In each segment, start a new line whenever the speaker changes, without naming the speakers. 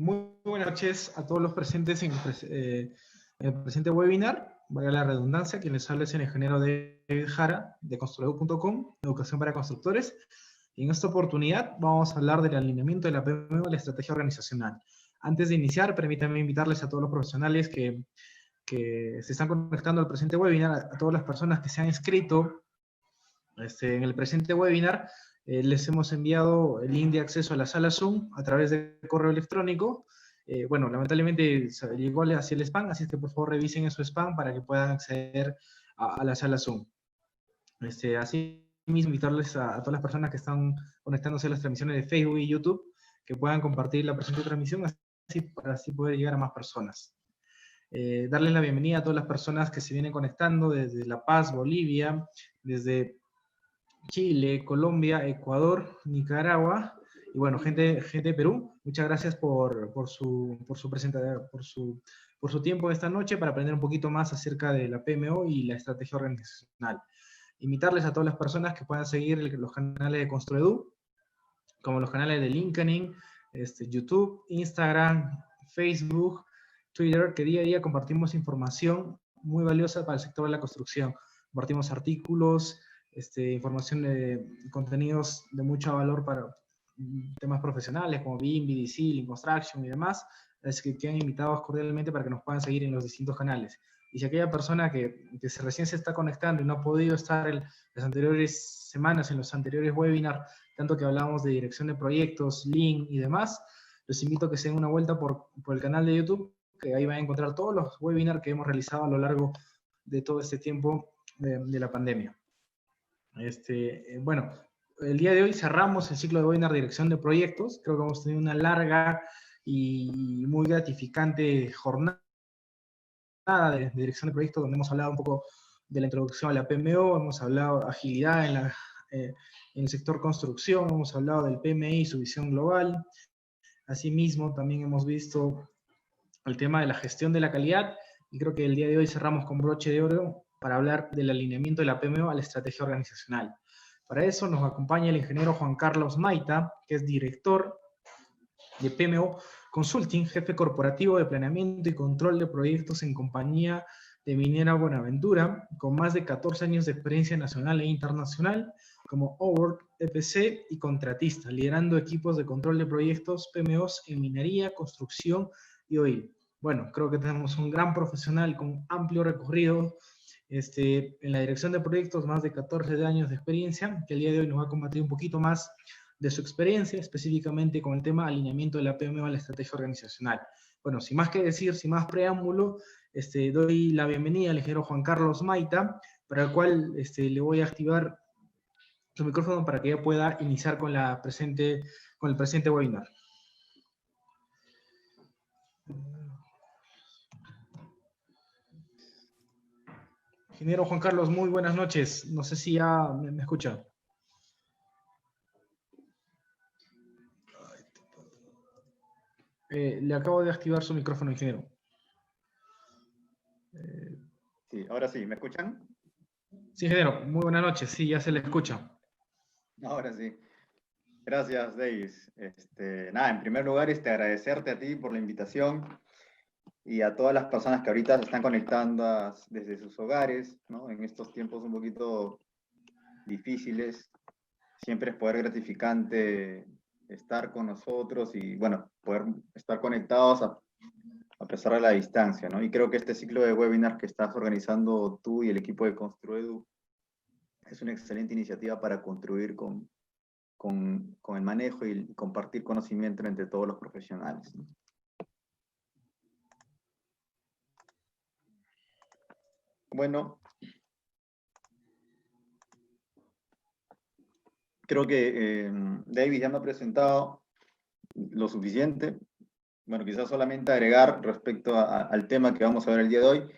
Muy buenas noches a todos los presentes en el presente webinar. Valga la redundancia, quien les habla es el ingeniero David Jara, de construedu.com, Educación para Constructores. Y en esta oportunidad vamos a hablar del alineamiento de la PMO a la estrategia organizacional. Antes de iniciar, permítanme invitarles a todos los profesionales que se están conectando al presente webinar, a todas las personas que se han inscrito en el presente webinar. Les hemos enviado el link de acceso a la sala Zoom a través de correo electrónico. Bueno, lamentablemente llegó hacia el spam, así que por favor revisen en su spam para que puedan acceder a la sala Zoom. Así mismo, invitarles a todas las personas que están conectándose a las transmisiones de Facebook y YouTube, que puedan compartir la presente transmisión, para así poder llegar a más personas. Darles la bienvenida a todas las personas que se vienen conectando desde La Paz, Bolivia, desde Chile, Colombia, Ecuador, Nicaragua, y bueno, gente de Perú. Muchas gracias por su tiempo esta noche para aprender un poquito más acerca de la PMO y la estrategia organizacional. Invitarles a todas las personas que puedan seguir los canales de Construedu, como los canales de LinkedIn, YouTube, Instagram, Facebook, Twitter, que día a día compartimos información muy valiosa para el sector de la construcción. Compartimos artículos, información de contenidos de mucho valor para temas profesionales como BIM, BDC, Lean Construction y demás. Así que quedan invitados cordialmente para que nos puedan seguir en los distintos canales. Y si aquella persona que recién se está conectando y no ha podido estar en las anteriores semanas, en los anteriores webinars, tanto que hablábamos de dirección de proyectos, Lean y demás, los invito a que se den una vuelta por el canal de YouTube, que ahí van a encontrar todos los webinars que hemos realizado a lo largo de todo este tiempo de la pandemia. Bueno, el día de hoy cerramos el ciclo de webinar de dirección de proyectos. Creo que hemos tenido una larga y muy gratificante jornada de dirección de proyectos, donde hemos hablado un poco de la introducción a la PMO, hemos hablado de agilidad en el sector construcción, hemos hablado del PMI y su visión global. Asimismo, también hemos visto el tema de la gestión de la calidad, y creo que el día de hoy cerramos con broche de oro para hablar del alineamiento de la PMO a la estrategia organizacional. Para eso nos acompaña el ingeniero Juan Carlos Maita, que es director de PMO Consulting, jefe corporativo de planeamiento y control de proyectos en compañía de Minera Buenaventura, con más de 14 años de experiencia nacional e internacional como OWORK, EPC y contratista, liderando equipos de control de proyectos PMOs en minería, construcción y oil. Bueno, creo que tenemos un gran profesional con amplio recorrido en la dirección de proyectos, más de 14 años de experiencia, que el día de hoy nos va a compartir un poquito más de su experiencia, específicamente con el tema alineamiento de la PMO a la estrategia organizacional. Bueno, sin más que decir, sin más preámbulo, doy la bienvenida al ingeniero Juan Carlos Maita, para el cual le voy a activar su micrófono para que ya pueda iniciar con el presente webinar. Ingeniero Juan Carlos, muy buenas noches. No sé si ya me escucha. Le acabo de activar su micrófono, ingeniero.
Sí, ahora sí, ¿me escuchan?
Sí, ingeniero, muy buenas noches. Sí, ya se le escucha.
Ahora sí. Gracias, Davis. Nada, en primer lugar, agradecerte a ti por la invitación y a todas las personas que ahorita se están conectando desde sus hogares, ¿no? En estos tiempos un poquito difíciles. Siempre es poder gratificante estar con nosotros y, bueno, poder estar conectados a pesar de la distancia, ¿no? Y creo que este ciclo de webinars que estás organizando tú y el equipo de Construedu es una excelente iniciativa para contribuir con el manejo y compartir conocimiento entre todos los profesionales, ¿no? Bueno, creo que David ya me ha presentado lo suficiente. Bueno, quizás solamente agregar respecto al tema que vamos a ver el día de hoy,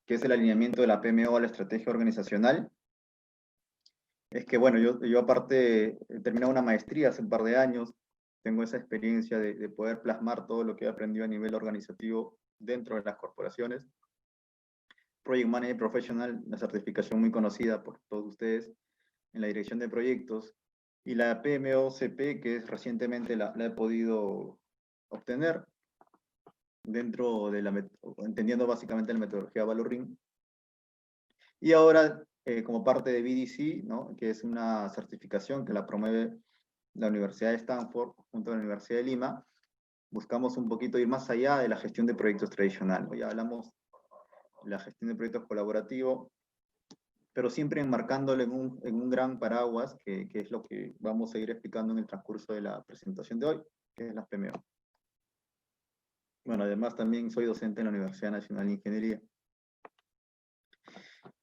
que es el alineamiento de la PMO a la estrategia organizacional. Es que, bueno, yo aparte he terminado una maestría hace un par de años, tengo esa experiencia de poder plasmar todo lo que he aprendido a nivel organizativo dentro de las corporaciones. Project Manager Professional, una certificación muy conocida por todos ustedes en la dirección de proyectos, y la PMOCP, que recientemente la he podido obtener, dentro de entendiendo básicamente la metodología Valorin. Y ahora, como parte de BDC, ¿no? Que es una certificación que la promueve la Universidad de Stanford junto a la Universidad de Lima, buscamos un poquito ir más allá de la gestión de proyectos tradicional. Hoy hablamos de la gestión de proyectos colaborativos, pero siempre enmarcándolo en un gran paraguas, que es lo que vamos a ir explicando en el transcurso de la presentación de hoy, que es la PMO. Bueno, además también soy docente en la Universidad Nacional de Ingeniería.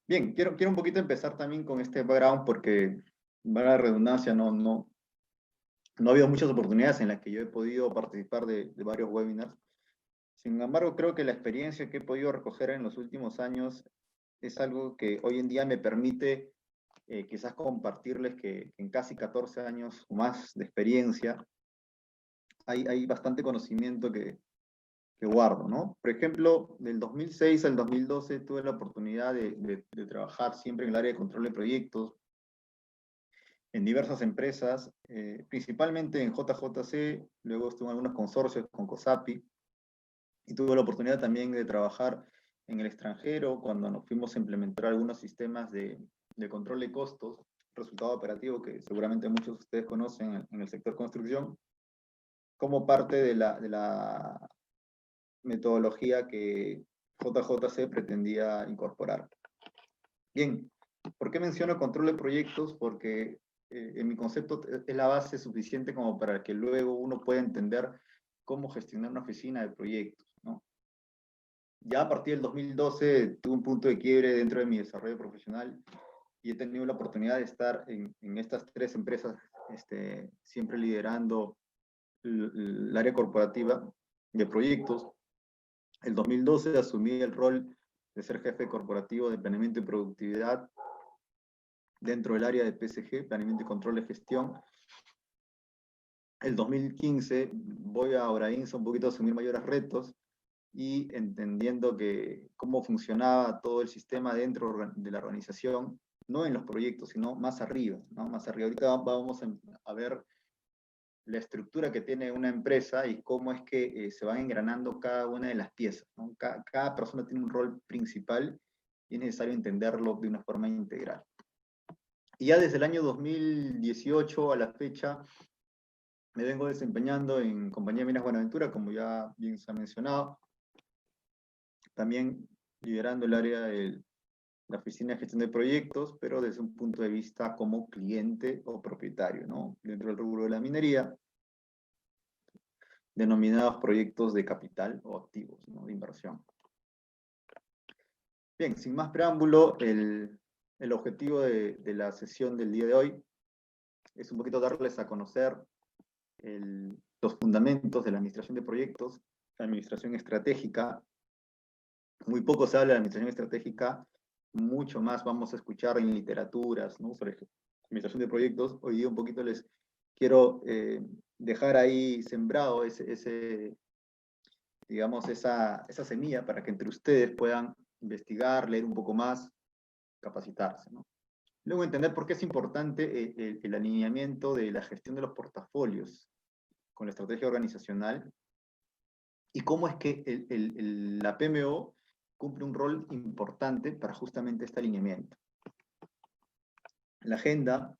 Bien, quiero un poquito empezar también con este background porque, para la redundancia, no ha habido muchas oportunidades en las que yo he podido participar de varios webinars. Sin embargo, creo que la experiencia que he podido recoger en los últimos años es algo que hoy en día me permite quizás compartirles que en casi 14 años o más de experiencia hay bastante conocimiento que guardo, ¿no? Por ejemplo, del 2006 al 2012 tuve la oportunidad de trabajar siempre en el área de control de proyectos, en diversas empresas, principalmente en JJC, luego estuve en algunos consorcios con COSAPI, y tuve la oportunidad también de trabajar en el extranjero cuando nos fuimos a implementar algunos sistemas de control de costos, resultado operativo que seguramente muchos de ustedes conocen en el sector construcción, como parte de la metodología que JJC pretendía incorporar. Bien, ¿por qué menciono control de proyectos? Porque en mi concepto es la base suficiente como para que luego uno pueda entender cómo gestionar una oficina de proyectos, ¿no? Ya a partir del 2012 tuve un punto de quiebre dentro de mi desarrollo profesional y he tenido la oportunidad de estar en estas tres empresas, siempre liderando el área corporativa de proyectos. El 2012 asumí el rol de ser jefe corporativo de planeamiento y productividad dentro del área de PSG, planeamiento y control de gestión. El 2015 voy a Obrainsa un poquito a asumir mayores retos y entendiendo que cómo funcionaba todo el sistema dentro de la organización, no en los proyectos, sino más arriba, ¿no? Más arriba. Ahorita vamos a ver la estructura que tiene una empresa y cómo es que se van engranando cada una de las piezas, ¿no? Cada persona tiene un rol principal y es necesario entenderlo de una forma integral. Y ya desde el año 2018 a la fecha me vengo desempeñando en Compañía de Minas Buenaventura, como ya bien se ha mencionado, también liderando el área de la oficina de gestión de proyectos, pero desde un punto de vista como cliente o propietario, ¿no? Dentro del rubro de la minería, denominados proyectos de capital o activos, ¿no? De inversión. Bien, sin más preámbulo, el objetivo de la sesión del día de hoy es un poquito darles a conocer los fundamentos de la administración de proyectos, la administración estratégica. Muy poco se habla de administración estratégica, mucho más vamos a escuchar en literaturas, ¿no? Sobre administración de proyectos. Hoy día un poquito les quiero dejar ahí sembrado digamos, esa semilla para que entre ustedes puedan investigar, leer un poco más, capacitarse, ¿no? Luego entender por qué es importante el alineamiento de la gestión de los portafolios con la estrategia organizacional y cómo es que la PMO cumple un rol importante para justamente este alineamiento. La agenda,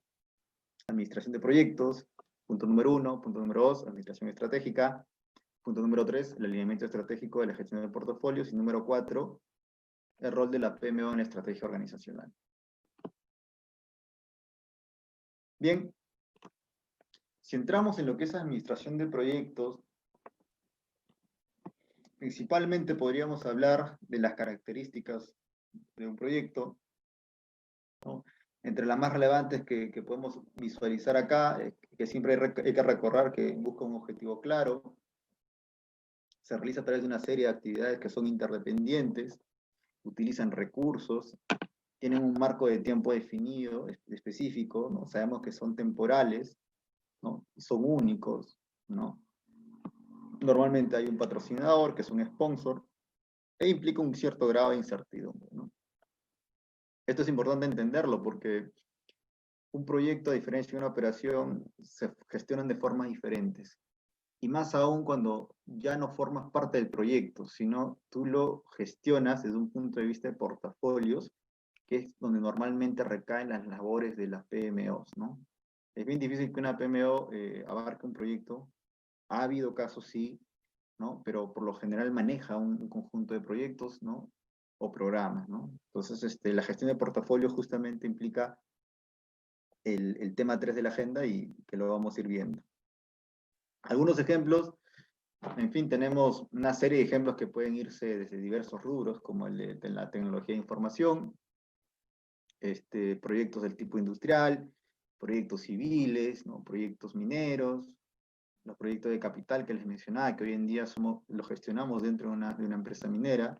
administración de proyectos, punto número 1, punto número 2, administración estratégica, punto número 3, el alineamiento estratégico de la gestión de portafolios, y número 4, el rol de la PMO en la estrategia organizacional. Bien, si entramos en lo que es administración de proyectos, principalmente podríamos hablar de las características de un proyecto, ¿no? Entre las más relevantes que podemos visualizar acá, que siempre hay que recordar que busca un objetivo claro, se realiza a través de una serie de actividades que son interdependientes, utilizan recursos, tienen un marco de tiempo definido, específico, ¿no? Sabemos que son temporales, ¿no? Son únicos, ¿no? Normalmente hay un patrocinador, que es un sponsor, e implica un cierto grado de incertidumbre, ¿no? Esto es importante entenderlo porque un proyecto, a diferencia de una operación, se gestionan de formas diferentes. y más aún cuando ya no formas parte del proyecto, sino tú lo gestionas desde un punto de vista de portafolios, que es donde normalmente recaen las labores de las PMOs, ¿no? Es bien difícil que una PMO abarque un proyecto. Ha habido casos, sí, ¿no? Pero por lo general maneja un conjunto de proyectos, ¿no? O programas, ¿no? Entonces, la gestión de portafolio justamente implica el tema 3 de la agenda y que lo vamos a ir viendo. Algunos ejemplos, en fin, tenemos una serie de ejemplos que pueden irse desde diversos rubros, como el de la tecnología de información, proyectos del tipo industrial, proyectos civiles, ¿no? Proyectos mineros, los proyectos de capital que les mencionaba, que hoy en día los gestionamos dentro de una empresa minera.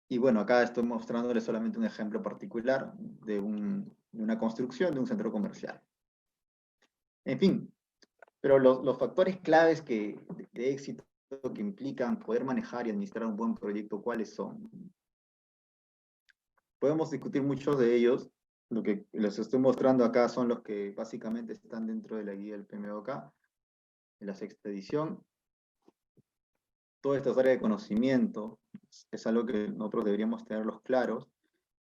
Y bueno, acá estoy mostrándoles solamente un ejemplo particular de una construcción de un centro comercial. En fin, pero los factores claves de éxito que implican poder manejar y administrar un buen proyecto, ¿cuáles son? Podemos discutir muchos de ellos. Lo que les estoy mostrando acá son los que básicamente están dentro de la guía del PMBOK, en la sexta edición. Todas estas áreas de conocimiento es algo que nosotros deberíamos tenerlos claros,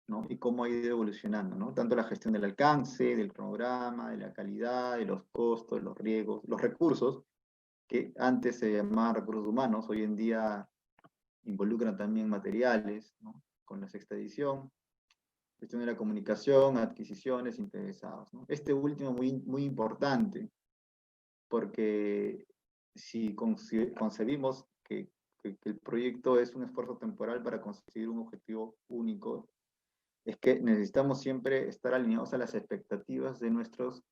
¿no? Y cómo ha ido evolucionando, ¿no? Tanto la gestión del alcance, del cronograma, de la calidad, de los costos, los riesgos, los recursos, que antes se llamaban recursos humanos, hoy en día involucran también materiales, ¿no? Con la sexta edición, gestión de la comunicación, adquisiciones, interesados, ¿no? Este último muy importante, porque si concebimos que el proyecto es un esfuerzo temporal para conseguir un objetivo único, es que necesitamos siempre estar alineados a las expectativas de nuestros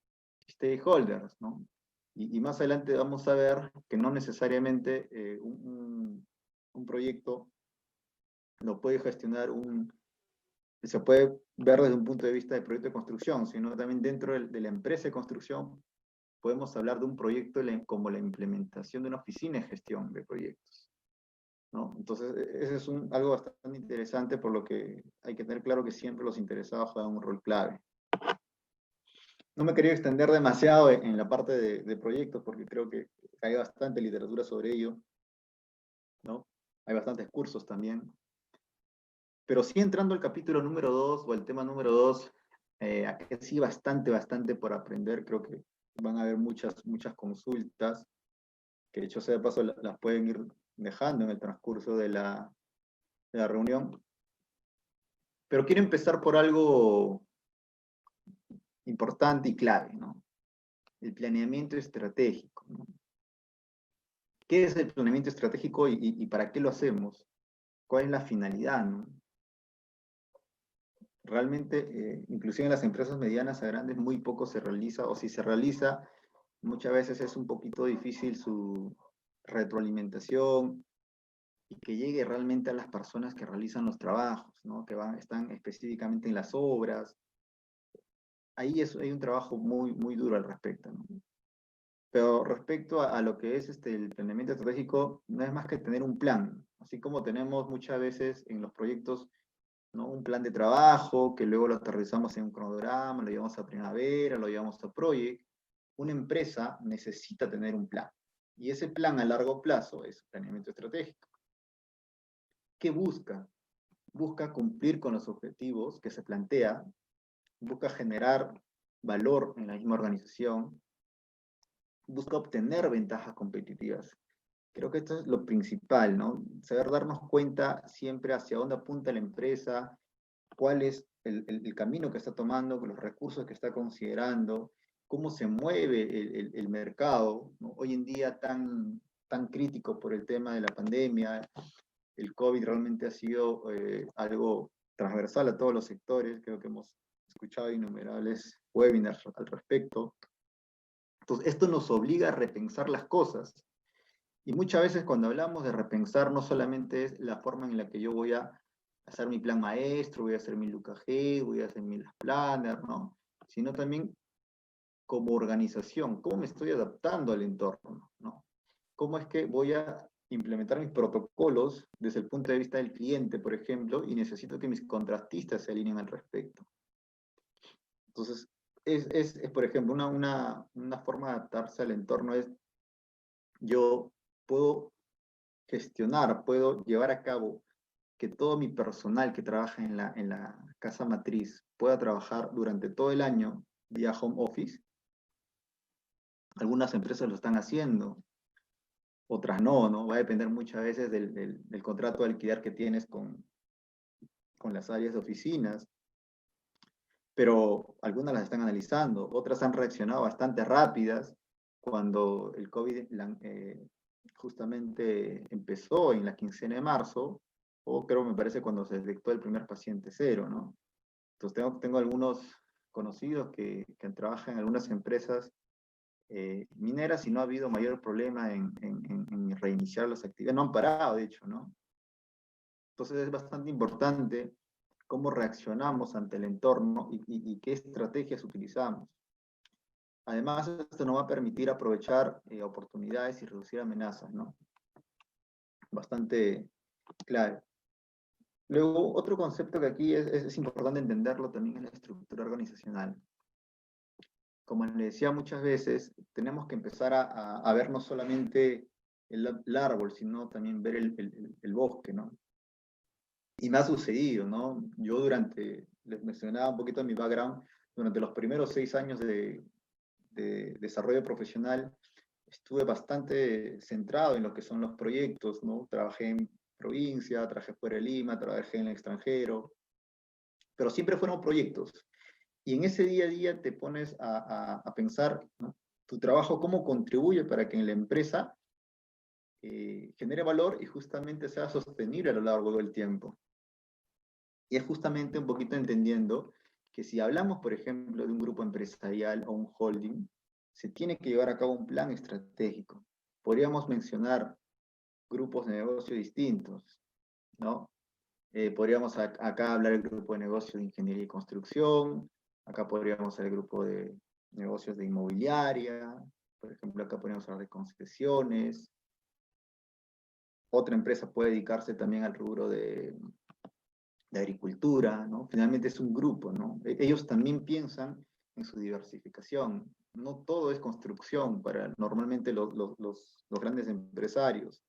stakeholders, ¿no? Y más adelante vamos a ver que no necesariamente un proyecto lo puede gestionar se puede ver desde un punto de vista de proyecto de construcción, sino también dentro de la empresa de construcción podemos hablar de un proyecto como la implementación de una oficina de gestión de proyectos, ¿no? Entonces, ese es algo bastante interesante, por lo que hay que tener claro que siempre los interesados juegan un rol clave. No me quería extender demasiado en la parte de proyectos, porque creo que hay bastante literatura sobre ello, ¿no? Hay bastantes cursos también. Pero sí, entrando al capítulo número 2 o al tema número 2, aquí sí bastante por aprender. Creo que van a haber muchas consultas, que dicho sea de paso las pueden ir dejando en el transcurso de la reunión. Pero quiero empezar por algo importante y clave, ¿no? El planeamiento estratégico, ¿no? ¿Qué es el planeamiento estratégico y para qué lo hacemos? ¿Cuál es la finalidad, no? Realmente, inclusive en las empresas medianas a grandes, muy poco se realiza, o si se realiza, muchas veces es un poquito difícil su retroalimentación y que llegue realmente a las personas que realizan los trabajos, ¿no? Están específicamente en las obras. Ahí hay un trabajo muy duro al respecto, ¿no? Pero respecto a lo que es el planeamiento estratégico, no es más que tener un plan, así como tenemos muchas veces en los proyectos, ¿no? Un plan de trabajo, que luego lo aterrizamos en un cronograma, lo llevamos a primavera, lo llevamos a project. Una empresa necesita tener un plan. Y ese plan a largo plazo es planeamiento estratégico. ¿Qué busca? Busca cumplir con los objetivos que se plantea, busca generar valor en la misma organización, busca obtener ventajas competitivas. Creo que esto es lo principal, ¿no? Saber darnos cuenta siempre hacia dónde apunta la empresa, cuál es el camino que está tomando, los recursos que está considerando, cómo se mueve el mercado, ¿no? Hoy en día tan crítico por el tema de la pandemia, el COVID realmente ha sido algo transversal a todos los sectores. Creo que hemos escuchado innumerables webinars al respecto. Entonces, esto nos obliga a repensar las cosas. Y muchas veces cuando hablamos de repensar, no solamente es la forma en la que yo voy a hacer mi plan maestro, voy a hacer mi LUCAG, voy a hacer mi Las Planner, ¿no? Sino también como organización, cómo me estoy adaptando al entorno, ¿no? Cómo es que voy a implementar mis protocolos desde el punto de vista del cliente, por ejemplo, y necesito que mis contratistas se alineen al respecto. Entonces, por ejemplo, una forma de adaptarse al entorno es, yo puedo gestionar, puedo llevar a cabo que todo mi personal que trabaja en la casa matriz pueda trabajar durante todo el año vía home office. Algunas empresas lo están haciendo, otras no, ¿no? Va a depender muchas veces del contrato de alquiler que tienes con las áreas de oficinas, pero algunas las están analizando, otras han reaccionado bastante rápidas cuando el COVID justamente empezó en la quincena de marzo, o creo, me parece, cuando se detectó el primer paciente cero, ¿no? Entonces tengo algunos conocidos que trabajan en algunas empresas mineras y no ha habido mayor problema en reiniciar las actividades, no han parado, de hecho, ¿no? Entonces es bastante importante cómo reaccionamos ante el entorno y qué estrategias utilizamos. Además, esto nos va a permitir aprovechar oportunidades y reducir amenazas, ¿no? Bastante clave. Luego, otro concepto que aquí es importante entenderlo también es la estructura organizacional. Como le decía muchas veces, tenemos que empezar a ver no solamente el árbol, sino también ver el bosque, ¿no? Y me ha sucedido, ¿no? Yo les mencionaba un poquito de mi background, durante los primeros 6 años de desarrollo profesional, estuve bastante centrado en lo que son los proyectos, ¿no? Trabajé en provincia, trabajé fuera de Lima, trabajé en el extranjero, pero siempre fueron proyectos. Y en ese día a día te pones a pensar, ¿no? Tu trabajo, cómo contribuye para que en la empresa genere valor y justamente sea sostenible a lo largo del tiempo. Y es justamente un poquito entendiendo que si hablamos, por ejemplo, de un grupo empresarial o un holding, se tiene que llevar a cabo un plan estratégico. Podríamos mencionar grupos de negocio distintos, ¿no? Podríamos acá hablar del grupo de negocios de ingeniería y construcción, acá podríamos hacer el grupo de negocios de inmobiliaria, por ejemplo, acá podríamos hablar de concesiones. Otra empresa puede dedicarse también al rubro de agricultura, ¿no? Finalmente es un grupo, ¿no? Ellos también piensan en su diversificación. No todo es construcción para normalmente los grandes empresarios,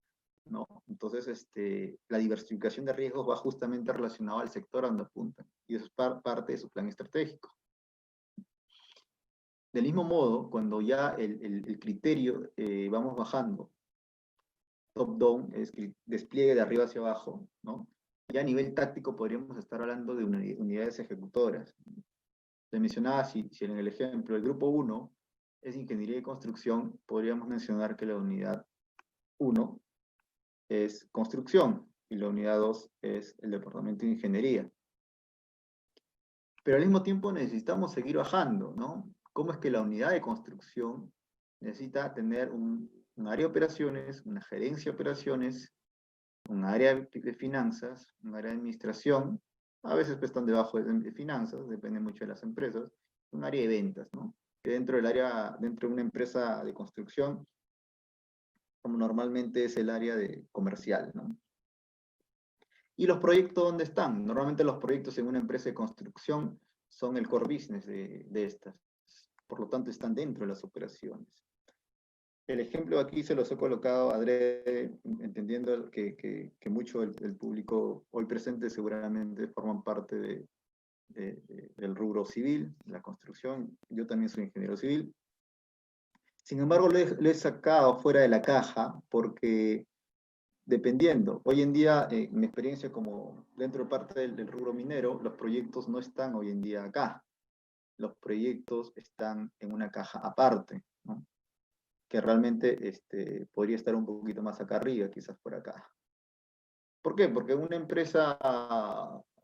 ¿no? Entonces, la diversificación de riesgos va justamente relacionada al sector donde apuntan, y eso es parte de su plan estratégico. Del mismo modo, cuando ya el criterio vamos bajando, top-down, es el despliegue de arriba hacia abajo, ¿no? Ya a nivel táctico podríamos estar hablando de unidades ejecutoras. Se mencionaba, si en el ejemplo, el grupo 1 es ingeniería y construcción, podríamos mencionar que la unidad 1 es construcción y la unidad 2 es el departamento de ingeniería. Pero al mismo tiempo necesitamos seguir bajando, ¿no? ¿Cómo es que la unidad de construcción necesita tener un área de operaciones, una gerencia de operaciones, un área de finanzas, un área de administración, a veces pues están debajo de finanzas, depende mucho de las empresas, un área de ventas, ¿no? Que dentro de una empresa de construcción, como normalmente es el área de comercial, ¿no? ¿Y los proyectos dónde están? Normalmente los proyectos en una empresa de construcción son el core business de estas. Por lo tanto, están dentro de las operaciones. El ejemplo aquí se los he colocado adrede, entendiendo que mucho del público hoy presente seguramente forman parte del rubro civil, la construcción. Yo también soy ingeniero civil. Sin embargo, lo he sacado fuera de la caja porque dependiendo, hoy en día, en mi experiencia como dentro de parte del rubro minero, los proyectos no están hoy en día acá. Los proyectos están en una caja aparte, ¿no? Que realmente podría estar un poquito más acá arriba, quizás por acá. ¿Por qué? Porque una empresa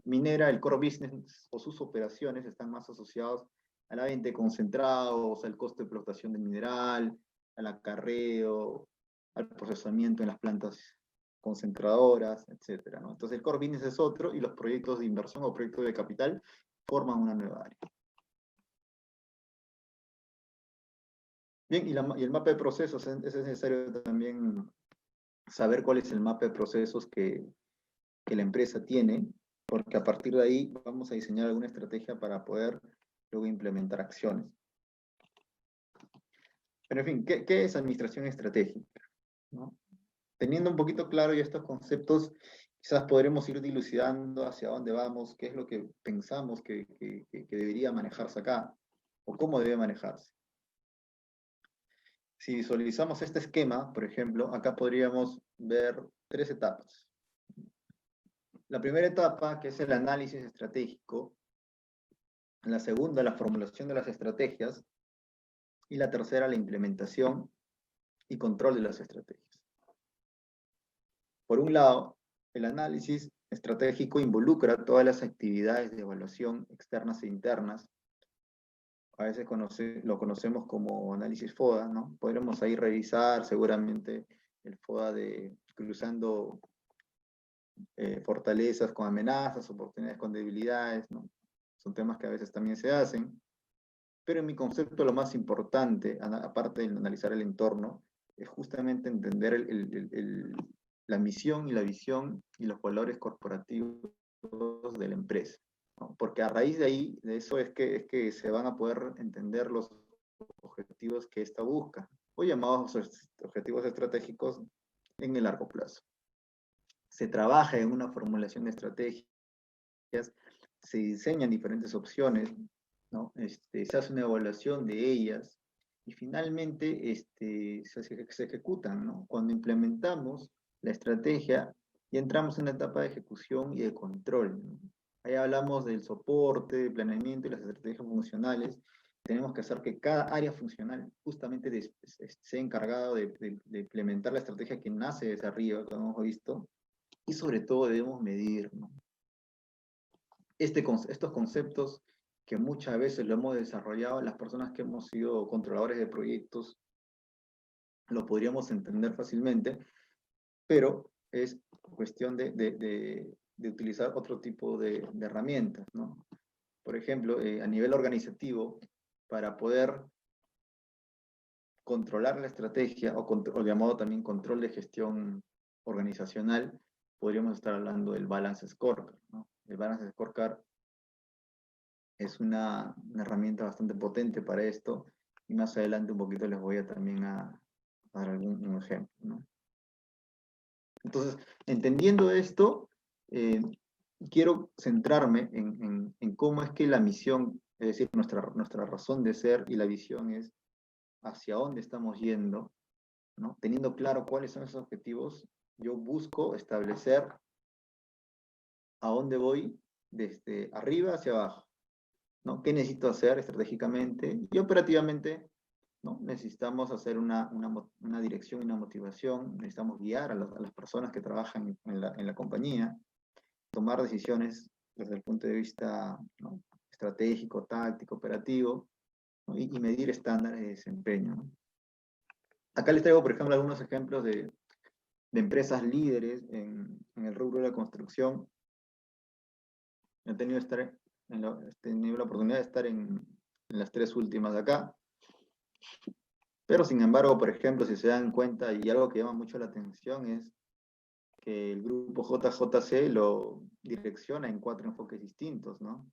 minera, el core business o sus operaciones están más asociados a la venta de concentrados, al costo de explotación del mineral, al acarreo, al procesamiento en las plantas concentradoras, etcétera, ¿no? Entonces el core business es otro y los proyectos de inversión o proyectos de capital forman una nueva área. Bien, y el mapa de procesos, es necesario también saber cuál es el mapa de procesos que la empresa tiene, porque a partir de ahí vamos a diseñar alguna estrategia para poder luego implementar acciones. Pero en fin, ¿qué es administración estratégica? ¿No? Teniendo un poquito claro ya estos conceptos, quizás podremos ir dilucidando hacia dónde vamos, qué es lo que pensamos que debería manejarse acá, o cómo debe manejarse. Si visualizamos este esquema, por ejemplo, acá podríamos ver 3 etapas. La primera etapa, que es el análisis estratégico. La segunda, la formulación de las estrategias. Y la tercera, la implementación y control de las estrategias. Por un lado, el análisis estratégico involucra todas las actividades de evaluación externas e internas. A veces lo conocemos como análisis FODA, ¿no? Podremos ahí revisar seguramente el FODA de cruzando fortalezas con amenazas, oportunidades con debilidades, ¿no? Son temas que a veces también se hacen. Pero en mi concepto lo más importante, aparte de analizar el entorno, es justamente entender la misión y la visión y los valores corporativos de la empresa, ¿no? Porque a raíz de ahí, de eso es que se van a poder entender los objetivos que ésta busca, o llamados objetivos estratégicos en el largo plazo. Se trabaja en una formulación de estrategias, se diseñan diferentes opciones, ¿no? Se hace una evaluación de ellas y finalmente se ejecutan, ¿no? Cuando implementamos la estrategia y entramos en la etapa de ejecución y de control, ¿no? Ahí hablamos del soporte, del planeamiento y las estrategias funcionales. Tenemos que hacer que cada área funcional justamente sea encargado de implementar la estrategia que nace desde arriba, como hemos visto, y sobre todo debemos medir, ¿no? Estos conceptos que muchas veces lo hemos desarrollado las personas que hemos sido controladores de proyectos, lo podríamos entender fácilmente, pero es cuestión de utilizar otro tipo de herramientas, ¿no? Por ejemplo, a nivel organizativo, para poder controlar la estrategia, o llamado también control de gestión organizacional, podríamos estar hablando del Balance Scorecard, ¿no? El Balance Scorecard es una herramienta bastante potente para esto, y más adelante un poquito les voy a también a dar un ejemplo, ¿no? Entonces, entendiendo esto, quiero centrarme en cómo es que la misión, es decir, nuestra razón de ser y la visión es hacia dónde estamos yendo, ¿no? Teniendo claro cuáles son esos objetivos, yo busco establecer a dónde voy desde arriba hacia abajo, ¿no? ¿Qué necesito hacer estratégicamente y operativamente, ¿no? Necesitamos hacer una dirección y una motivación, necesitamos guiar a las personas que trabajan en la compañía, tomar decisiones desde el punto de vista, ¿no?, estratégico, táctico, operativo, ¿no? y medir estándares de desempeño, ¿no? Acá les traigo, por ejemplo, algunos ejemplos de empresas líderes en el rubro de la construcción. He tenido la oportunidad de estar en las 3 últimas de acá. Pero sin embargo, por ejemplo, si se dan cuenta, y algo que llama mucho la atención es que el grupo JJC lo direcciona en 4 enfoques distintos, ¿no?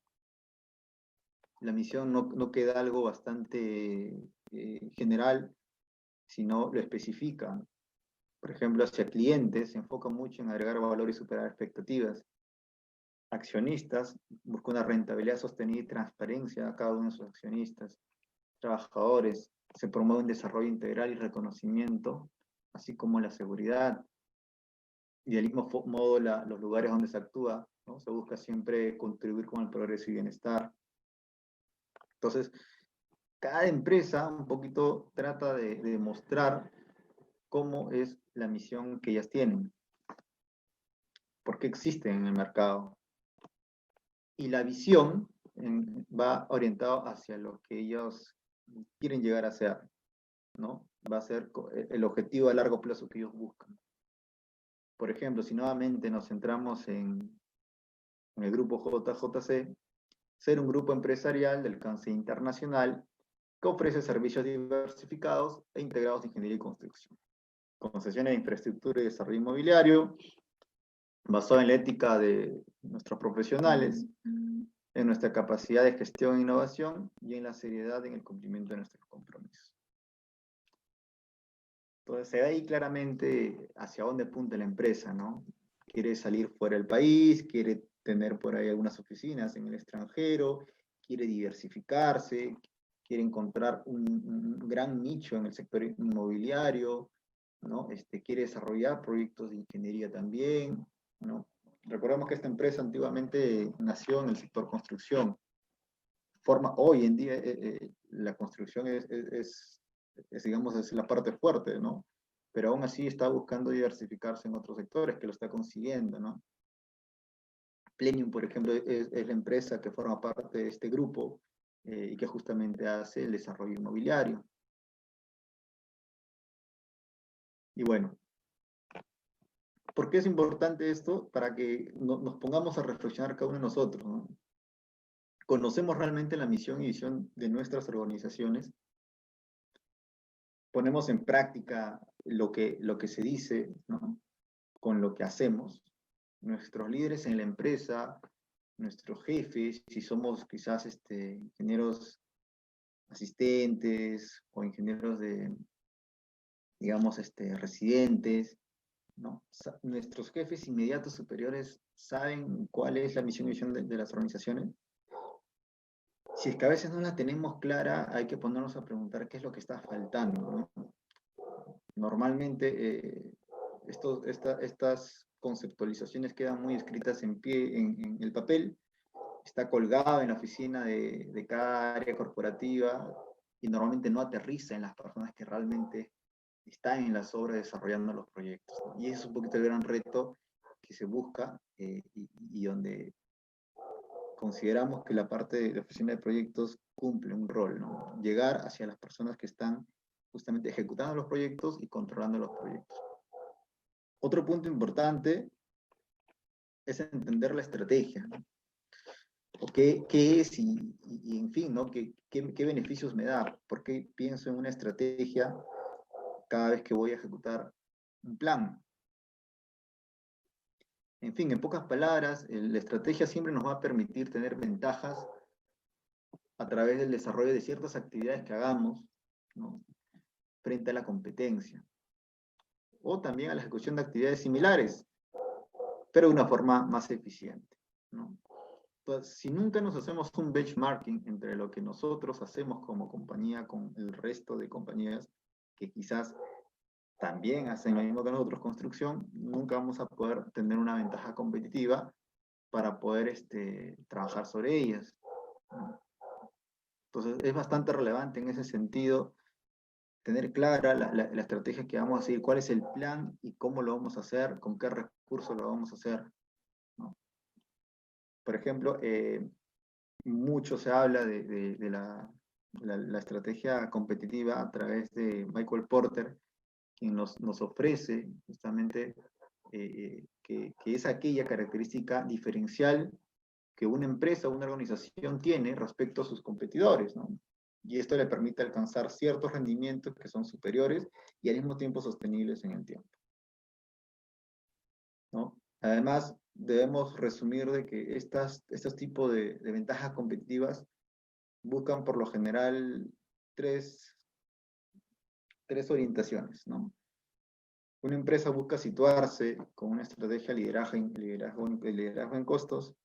La misión no queda algo bastante general, sino lo especifica. Por ejemplo, hacia clientes se enfoca mucho en agregar valor y superar expectativas. Accionistas, busca una rentabilidad sostenida y transparencia a cada uno de sus accionistas. Trabajadores, se promueve un desarrollo integral y reconocimiento, así como la seguridad. Y del mismo modo, los lugares donde se actúa, ¿no? Se busca siempre contribuir con el progreso y bienestar. Entonces, cada empresa un poquito trata de demostrar cómo es la misión que ellas tienen, por qué existen en el mercado. Y la visión va orientado hacia lo que ellos quieren llegar a ser, ¿no? Va a ser el objetivo a largo plazo que ellos buscan. Por ejemplo, si nuevamente nos centramos en el grupo JJC, ser un grupo empresarial de alcance internacional que ofrece servicios diversificados e integrados de ingeniería y construcción. Concesiones de infraestructura y desarrollo inmobiliario, basado en la ética de nuestros profesionales, en nuestra capacidad de gestión e innovación y en la seriedad en el cumplimiento de nuestros compromisos. Entonces se ve ahí claramente hacia dónde apunta la empresa, ¿no? Quiere salir fuera del país, quiere tener por ahí algunas oficinas en el extranjero, quiere diversificarse, quiere encontrar un gran nicho en el sector inmobiliario, ¿no? Quiere desarrollar proyectos de ingeniería también, ¿no? Recordemos que esta empresa antiguamente nació en el sector construcción. Hoy en día la construcción digamos, es la parte fuerte, ¿no? Pero aún así está buscando diversificarse en otros sectores, que lo está consiguiendo, ¿no? Plenium, por ejemplo, es la empresa que forma parte de este grupo y que justamente hace el desarrollo inmobiliario. Y bueno, ¿por qué es importante esto? Para que nos pongamos a reflexionar cada uno de nosotros, ¿no? ¿Conocemos realmente la misión y visión de nuestras organizaciones? ¿Ponemos en práctica lo que se dice, ¿no? Con lo que hacemos? Nuestros líderes en la empresa, nuestros jefes, si somos quizás ingenieros asistentes o ingenieros digamos, residentes, ¿no? Nuestros jefes inmediatos superiores saben cuál es la misión y visión de las organizaciones. Si es que a veces no la tenemos clara, hay que ponernos a preguntar qué es lo que está faltando, ¿no? Normalmente estas conceptualizaciones quedan muy escritas en pie en el papel, está colgado en la oficina de cada área corporativa y normalmente no aterriza en las personas que realmente están en las obras desarrollando los proyectos, ¿no? Y ese es un poquito el gran reto que se busca y donde consideramos que la parte de la oficina de proyectos cumple un rol, ¿no? Llegar hacia las personas que están justamente ejecutando los proyectos y controlando los proyectos. Otro punto importante es entender la estrategia, ¿no? O qué es y en fin, ¿no? ¿Qué beneficios me da? ¿Por qué pienso en una estrategia cada vez que voy a ejecutar un plan? En fin, en pocas palabras, la estrategia siempre nos va a permitir tener ventajas a través del desarrollo de ciertas actividades que hagamos, ¿no? Frente a la competencia. O también a la ejecución de actividades similares, pero de una forma más eficiente, ¿no? Entonces, si nunca nos hacemos un benchmarking entre lo que nosotros hacemos como compañía con el resto de compañías que quizás también hacen lo mismo que nosotros, construcción, nunca vamos a poder tener una ventaja competitiva para poder trabajar sobre ellas, ¿no? Entonces, es bastante relevante en ese sentido tener clara la estrategia que vamos a seguir, cuál es el plan y cómo lo vamos a hacer, con qué recursos lo vamos a hacer, ¿no? Por ejemplo, mucho se habla de la estrategia competitiva a través de Michael Porter, quien nos ofrece justamente que es aquella característica diferencial que una empresa o una organización tiene respecto a sus competidores, ¿no? Y esto le permite alcanzar ciertos rendimientos que son superiores y al mismo tiempo sostenibles en el tiempo, ¿no? Además, debemos resumir de que estos tipos de ventajas competitivas buscan por lo general tres orientaciones, ¿no? Una empresa busca situarse con una estrategia de liderazgo en costos,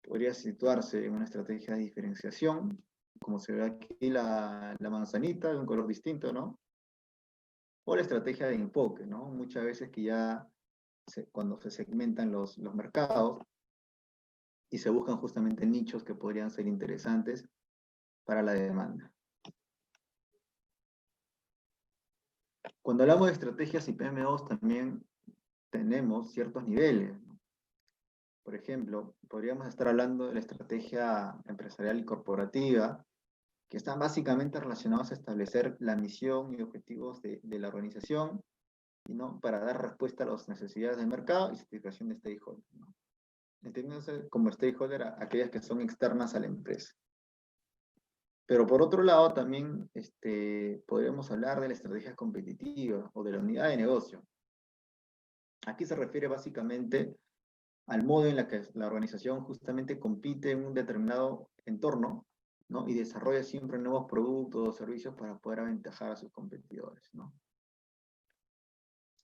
podría situarse en una estrategia de diferenciación, como se ve aquí la manzanita de un color distinto, ¿no? O la estrategia de enfoque, ¿no? Muchas veces que ya cuando se segmentan los mercados y se buscan justamente nichos que podrían ser interesantes para la demanda. Cuando hablamos de estrategias y PMOs también tenemos ciertos niveles, ¿no? Por ejemplo, podríamos estar hablando de la estrategia empresarial y corporativa, que están básicamente relacionados a establecer la misión y objetivos de la organización, ¿no? Para dar respuesta a las necesidades del mercado y satisfacción de stakeholders, ¿no? Entendiéndose como stakeholder aquellas que son externas a la empresa. Pero por otro lado, también podríamos hablar de la estrategia competitiva o de la unidad de negocio. Aquí se refiere básicamente al modo en la que la organización justamente compite en un determinado entorno, ¿no? Y desarrolla siempre nuevos productos o servicios para poder aventajar a sus competidores, ¿no?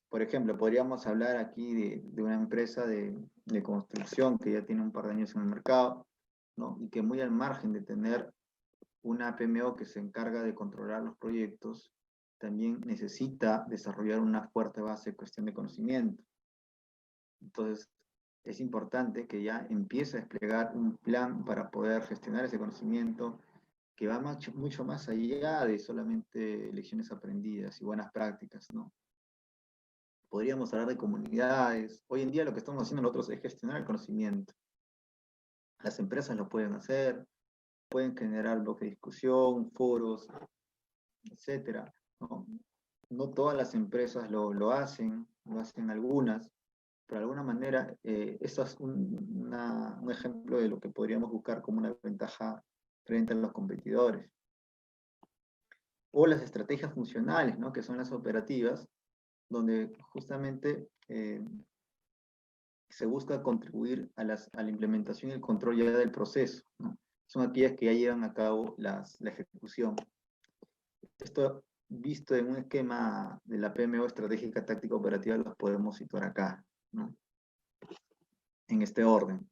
Por ejemplo, podríamos hablar aquí de una empresa de construcción que ya tiene un par de años en el mercado, ¿no? Y que muy al margen de tener una PMO que se encarga de controlar los proyectos, también necesita desarrollar una fuerte base de cuestión de conocimiento. Entonces, es importante que ya empiece a desplegar un plan para poder gestionar ese conocimiento que va mucho más allá de solamente lecciones aprendidas y buenas prácticas, ¿no? Podríamos hablar de comunidades. Hoy en día lo que estamos haciendo nosotros es gestionar el conocimiento. Las empresas lo pueden hacer, pueden generar bloques de discusión, foros, etcétera, ¿no? No todas las empresas lo hacen algunas, pero de alguna manera eso es un ejemplo de lo que podríamos buscar como una ventaja frente a los competidores. O las estrategias funcionales, ¿no? Que son las operativas, donde justamente se busca contribuir a la implementación y el control ya del proceso, ¿no? Son aquellas que ya llevan a cabo la ejecución. Esto, visto en un esquema de la PMO estratégica táctica operativa, los podemos situar acá, ¿no? En este orden.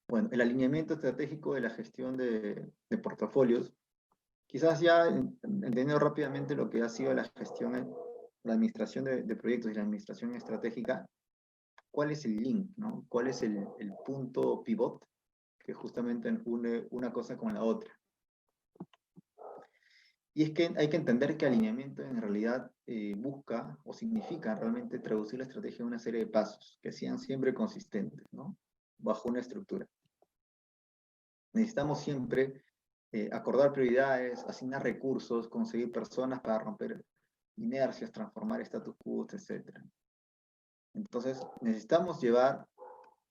Bueno, el alineamiento estratégico de la gestión de portafolios. Quizás ya entendiendo rápidamente lo que ha sido la gestión, la administración de proyectos y la administración estratégica, ¿cuál es el link, ¿no? ¿Cuál es el punto pivot que justamente une una cosa con la otra? Y es que hay que entender que alineamiento en realidad busca o significa realmente traducir la estrategia en una serie de pasos que sean siempre consistentes, ¿no? Bajo una estructura. Necesitamos siempre acordar prioridades, asignar recursos, conseguir personas para romper inercias, transformar status quo, etc. Entonces, necesitamos llevar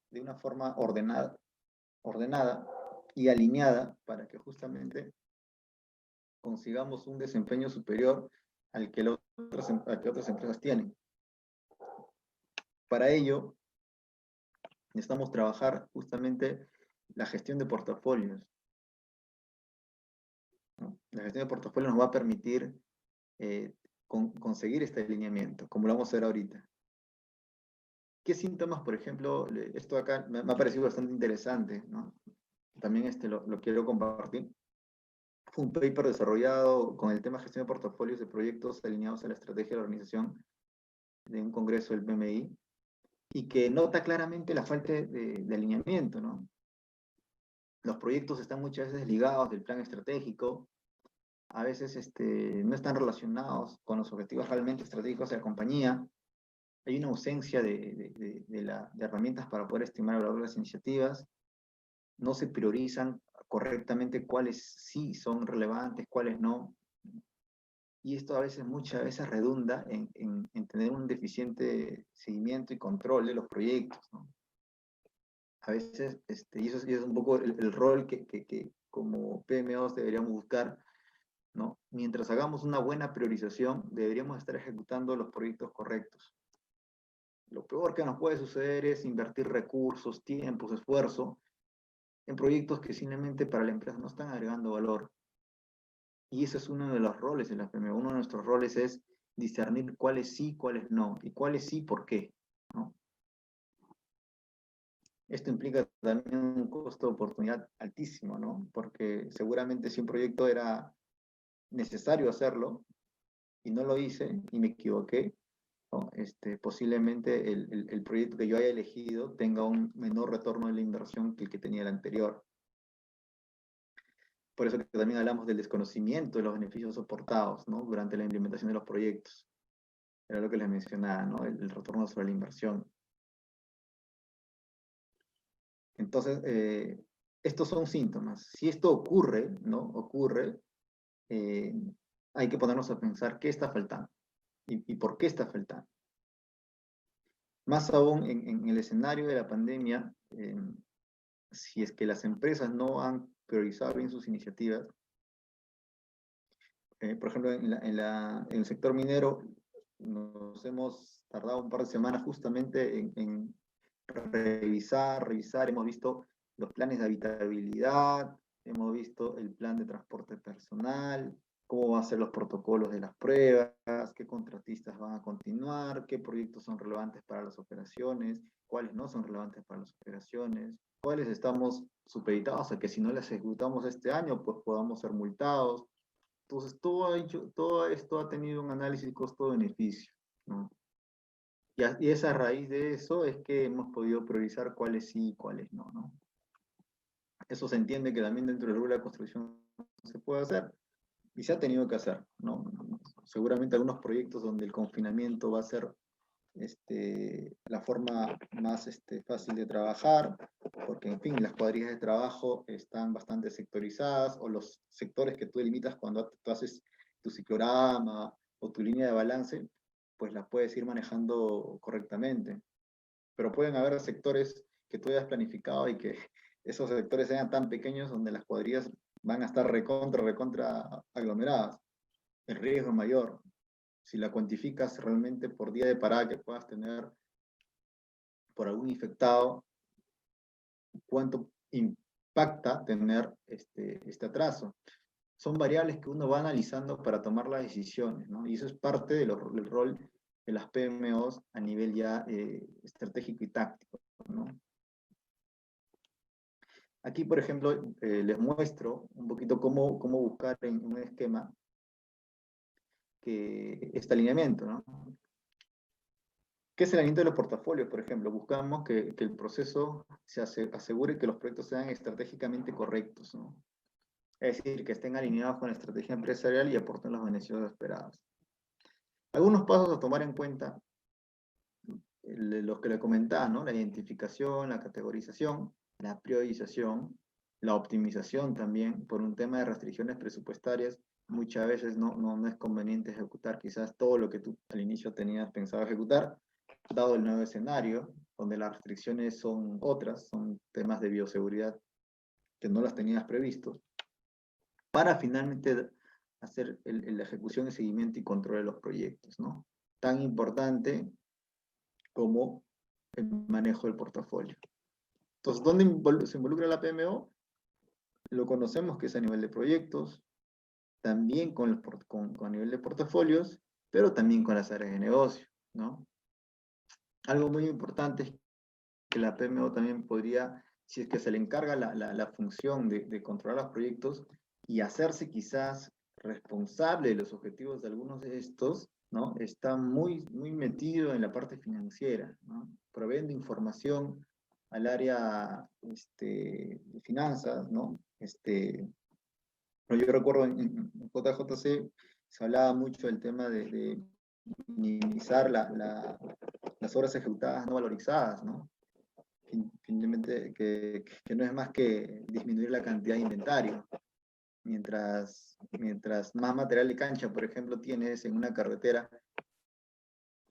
de una forma ordenada y alineada para que justamente consigamos un desempeño superior al que otras empresas tienen. Para ello, necesitamos trabajar justamente la gestión de portafolios, ¿no? La gestión de portafolios nos va a permitir conseguir este alineamiento, como lo vamos a ver ahorita. ¿Qué síntomas, por ejemplo, esto acá me ha parecido bastante interesante, ¿no? También lo quiero compartir. Fue un paper desarrollado con el tema gestión de portafolios de proyectos alineados a la estrategia de la organización de un congreso del PMI, y que nota claramente la falta de alineamiento, ¿no? Los proyectos están muchas veces ligados del plan estratégico, a veces no están relacionados con los objetivos realmente estratégicos de la compañía, hay una ausencia de herramientas para poder estimar el valor de las iniciativas, no se priorizan correctamente cuáles sí son relevantes, cuáles no, y esto muchas veces redunda en tener un deficiente seguimiento y control de los proyectos, ¿no? A veces, y eso es un poco el rol que como PMOs deberíamos buscar, ¿no? Mientras hagamos una buena priorización, deberíamos estar ejecutando los proyectos correctos. Lo peor que nos puede suceder es invertir recursos, tiempos, esfuerzo en proyectos que simplemente para la empresa no están agregando valor. Y ese es uno de los roles de la PMO. Uno de nuestros roles es discernir cuáles sí, cuáles no, y cuáles sí, por qué, ¿no? Esto implica también un costo de oportunidad altísimo, ¿no? Porque seguramente si un proyecto era necesario hacerlo y no lo hice y me equivoqué, ¿no? Posiblemente el proyecto que yo haya elegido tenga un menor retorno de la inversión que el que tenía el anterior. Por eso que también hablamos del desconocimiento de los beneficios soportados, ¿no? Durante la implementación de los proyectos. Era lo que les mencionaba, ¿no? El retorno sobre la inversión. Entonces, estos son síntomas. Si esto ocurre, ¿no? Ocurre, hay que ponernos a pensar qué está faltando y por qué está faltando. Más aún en el escenario de la pandemia, si es que las empresas no han priorizado bien sus iniciativas, por ejemplo, en el sector minero, nos hemos tardado un par de semanas justamente en revisar, hemos visto los planes de habitabilidad, hemos visto el plan de transporte personal, cómo van a ser los protocolos de las pruebas, qué contratistas van a continuar, qué proyectos son relevantes para las operaciones, cuáles no son relevantes para las operaciones, cuáles estamos supeditados a que si no las ejecutamos este año, pues podamos ser multados. Entonces, todo esto ha tenido un análisis costo-beneficio, ¿no? Y esa raíz de eso es que hemos podido priorizar cuáles sí y cuáles no, ¿no? Eso se entiende que también dentro del rubro de la construcción se puede hacer y se ha tenido que hacer, ¿no? Seguramente algunos proyectos donde el confinamiento va a ser la forma más fácil de trabajar, porque en fin, las cuadrillas de trabajo están bastante sectorizadas, o los sectores que tú delimitas cuando tú haces tu ciclorama o tu línea de balance, pues las puedes ir manejando correctamente. Pero pueden haber sectores que tú hayas planificado y que esos sectores sean tan pequeños donde las cuadrillas van a estar recontra aglomeradas. El riesgo es mayor. Si la cuantificas realmente por día de parada que puedas tener por algún infectado, cuánto impacta tener este atraso. Son variables que uno va analizando para tomar las decisiones, ¿no? Y eso es parte del rol de las PMOs a nivel ya estratégico y táctico, ¿no? Aquí, por ejemplo, les muestro un poquito cómo buscar en un esquema este alineamiento, ¿no? ¿Qué es el alineamiento de los portafolios, por ejemplo? Buscamos que el proceso se asegure que los proyectos sean estratégicamente correctos, ¿no? Es decir, que estén alineados con la estrategia empresarial y aporten los beneficios esperados. Algunos pasos a tomar en cuenta, los que le comentaba, ¿no? La identificación, la categorización, la priorización, la optimización también, por un tema de restricciones presupuestarias, muchas veces no es conveniente ejecutar quizás todo lo que tú al inicio tenías pensado ejecutar, dado el nuevo escenario, donde las restricciones son otras, son temas de bioseguridad que no las tenías previstos, para finalmente hacer la ejecución, el seguimiento y control de los proyectos, ¿no? Tan importante como el manejo del portafolio. Entonces, ¿dónde se involucra la PMO? Lo conocemos que es a nivel de proyectos, también a nivel de portafolios, pero también con las áreas de negocio, ¿no? Algo muy importante es que la PMO también podría, si es que se le encarga la función de controlar los proyectos y hacerse quizás responsable de los objetivos de algunos de estos, ¿no? Está muy metido en la parte financiera, ¿no? Proveyendo información al área de finanzas, ¿no? Yo recuerdo en JJC se hablaba mucho del tema de minimizar las horas ejecutadas no valorizadas, ¿no? Finalmente que no es más que disminuir la cantidad de inventario. Mientras más material de cancha, por ejemplo, tienes en una carretera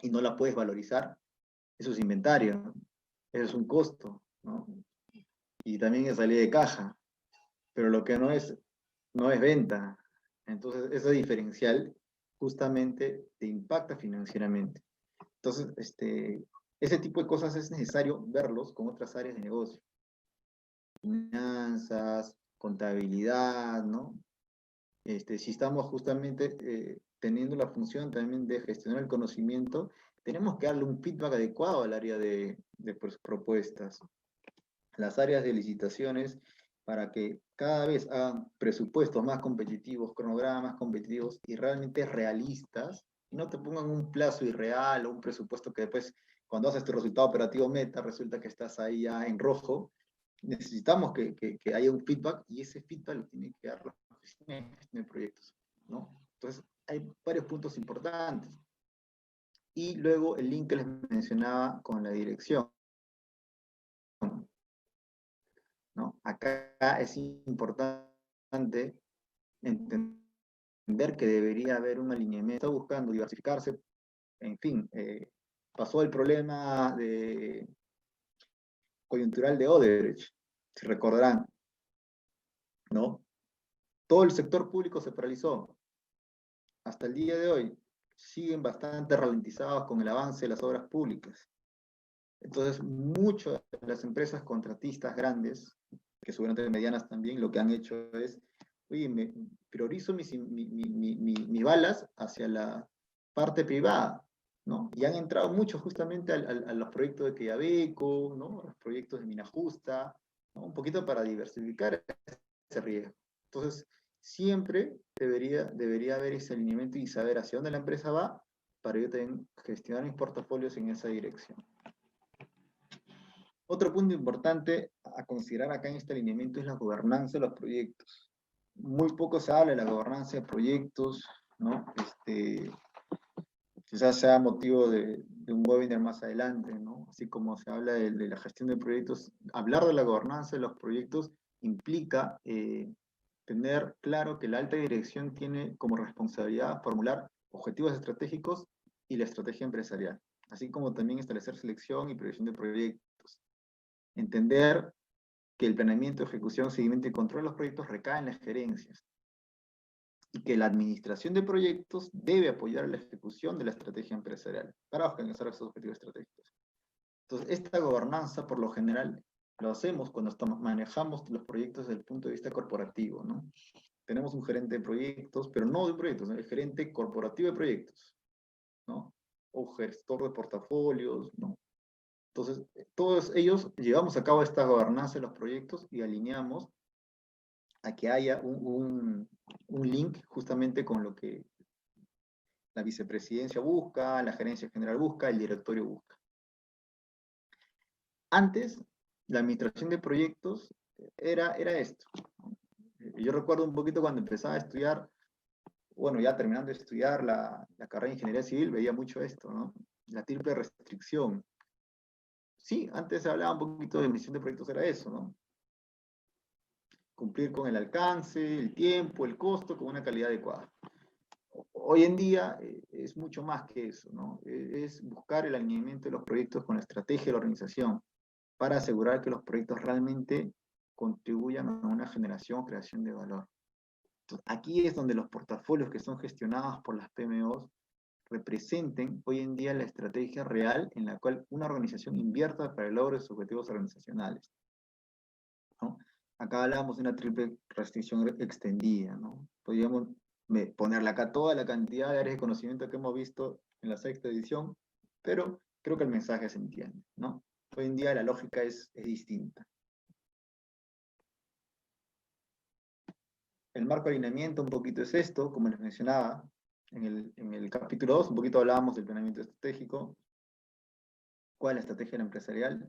y no la puedes valorizar, eso es inventario, ¿no? Eso es un costo, ¿no? Y también es salida de caja, pero lo que no es venta. Entonces, ese diferencial justamente te impacta financieramente. Entonces, ese tipo de cosas es necesario verlos con otras áreas de negocio. Finanzas, contabilidad, ¿no? Si estamos justamente teniendo la función también de gestionar el conocimiento, tenemos que darle un feedback adecuado al área de propuestas, las áreas de licitaciones, para que cada vez hagan presupuestos más competitivos, cronogramas más competitivos y realmente realistas, y no te pongan un plazo irreal o un presupuesto que después, cuando haces tu resultado operativo meta, resulta que estás ahí ya en rojo. Necesitamos que haya un feedback, y ese feedback lo tiene que dar la oficina de gestión de proyectos, ¿no? Entonces, hay varios puntos importantes. Y luego el link que les mencionaba con la dirección, ¿no? Acá es importante entender que debería haber un alineamiento. Está buscando diversificarse, en fin, pasó el problema coyuntural de Odebrecht, si recordarán, ¿no? Todo el sector público se paralizó. Hasta el día de hoy, siguen bastante ralentizados con el avance de las obras públicas. Entonces, muchas de las empresas contratistas grandes, que seguramente medianas también, lo que han hecho es, oye, priorizo mis balas hacia la parte privada, ¿no? Y han entrado mucho justamente a los proyectos de Quellaveco, ¿no? A los proyectos de Mina Justa, ¿no? Un poquito para diversificar ese riesgo. Entonces, siempre debería haber ese alineamiento y saber hacia dónde la empresa va para yo también gestionar mis portafolios en esa dirección. Otro punto importante a considerar acá en este alineamiento es la gobernanza de los proyectos. Muy poco se habla de la gobernanza de proyectos, ¿no? Quizás sea motivo de un webinar más adelante, ¿no? Así como se habla de la gestión de proyectos, hablar de la gobernanza de los proyectos implica tener claro que la alta dirección tiene como responsabilidad formular objetivos estratégicos y la estrategia empresarial, así como también establecer selección y previsión de proyectos. Entender que el planeamiento, ejecución, seguimiento y control de los proyectos recae en las gerencias y que la administración de proyectos debe apoyar la ejecución de la estrategia empresarial para alcanzar esos objetivos estratégicos. Entonces, esta gobernanza, por lo general, lo hacemos cuando manejamos los proyectos desde el punto de vista corporativo, ¿no? Tenemos un gerente de proyectos, pero no de proyectos, ¿no? El gerente corporativo de proyectos, ¿no? O gestor de portafolios, ¿no? Entonces, todos ellos llevamos a cabo esta gobernanza de los proyectos y alineamos a que haya un link justamente con lo que la vicepresidencia busca, la gerencia general busca, el directorio busca. Antes, la administración de proyectos era esto. Yo recuerdo un poquito cuando empezaba a estudiar, bueno, ya terminando de estudiar la carrera de Ingeniería Civil, veía mucho esto, ¿no? La triple restricción. Sí, antes se hablaba un poquito de emisión de proyectos, era eso, ¿no? Cumplir con el alcance, el tiempo, el costo, con una calidad adecuada. Hoy en día es mucho más que eso, ¿no? Es buscar el alineamiento de los proyectos con la estrategia de la organización para asegurar que los proyectos realmente contribuyan a una generación o creación de valor. Entonces, aquí es donde los portafolios que son gestionados por las PMOs representen hoy en día la estrategia real en la cual una organización invierta para el logro de sus objetivos organizacionales, ¿no? Acá hablábamos de una triple restricción extendida, ¿no? Podríamos ponerle acá toda la cantidad de áreas de conocimiento que hemos visto en la sexta edición, pero creo que el mensaje se entiende, ¿no? Hoy en día la lógica es distinta. El marco de alineamiento un poquito es esto, como les mencionaba, en el capítulo 2, un poquito hablábamos del planeamiento estratégico, cuál es la estrategia empresarial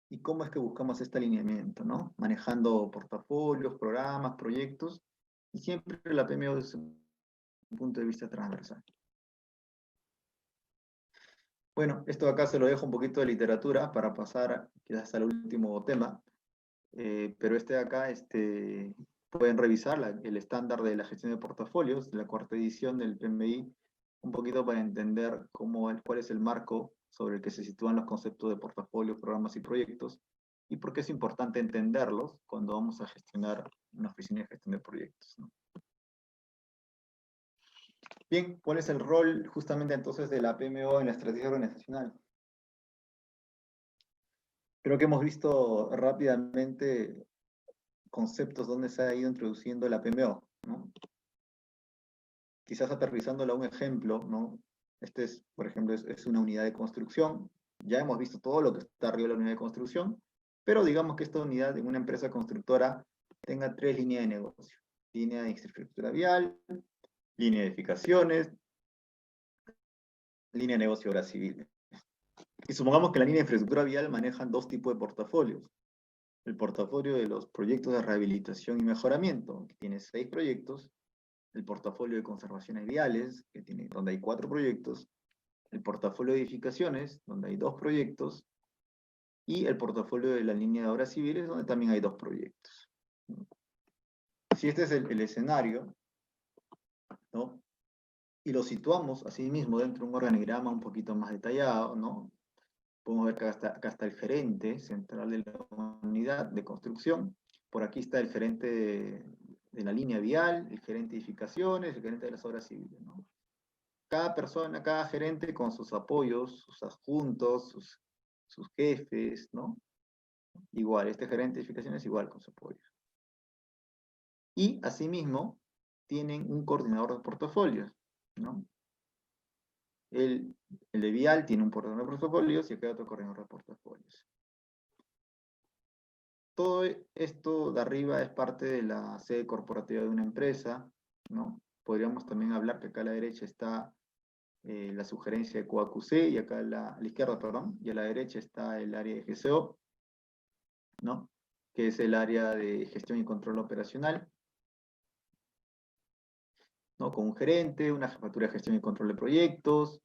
y cómo es que buscamos este alineamiento, ¿no? Manejando portafolios, programas, proyectos, y siempre la PMO desde un punto de vista transversal. Bueno, esto acá se lo dejo un poquito de literatura para pasar quizás al último tema, pero este de acá, pueden revisar el estándar de la gestión de portafolios, la cuarta edición del PMI, un poquito para entender cuál es el marco sobre el que se sitúan los conceptos de portafolios, programas y proyectos, y por qué es importante entenderlos cuando vamos a gestionar una oficina de gestión de proyectos, ¿no? Bien, ¿cuál es el rol justamente entonces de la PMO en la estrategia organizacional? Creo que hemos visto rápidamente conceptos donde se ha ido introduciendo la PMO, ¿no? Quizás aterrizándolo a un ejemplo, ¿no? Por ejemplo, es una unidad de construcción. Ya hemos visto todo lo que está arriba de la unidad de construcción, pero digamos que esta unidad en una empresa constructora tenga tres líneas de negocio. Línea de infraestructura vial, línea de edificaciones, línea de negocio de obras civiles. Y supongamos que la línea de infraestructura vial manejan dos tipos de portafolios. El portafolio de los proyectos de rehabilitación y mejoramiento, que tiene 6 proyectos, el portafolio de conservaciones viales, donde hay 4 proyectos, el portafolio de edificaciones, donde hay 2 proyectos, y el portafolio de la línea de obras civiles, donde también hay 2 proyectos. Si este es el escenario, ¿no? Y lo situamos así mismo dentro de un organigrama un poquito más detallado, ¿no? Podemos ver que acá está el gerente central de la unidad de construcción. Por aquí está el gerente de la línea vial, el gerente de edificaciones, el gerente de las obras civiles, ¿no? cada persona, cada gerente con sus apoyos, sus adjuntos, sus jefes, ¿no? Igual, este gerente de edificaciones igual con su apoyo. Y asimismo, tienen un coordinador de portafolios, ¿no? El de Vial tiene un coordinador de portafolios y acá hay otro coordinador de portafolios. Todo esto de arriba es parte de la sede corporativa de una empresa, ¿no? Podríamos también hablar que acá a la derecha está la sugerencia de QAQC y acá a la izquierda, perdón, y a la derecha está el área de GCO, ¿no? Que es el área de gestión y control operacional, ¿no? Con un gerente, una jefatura de gestión y control de proyectos,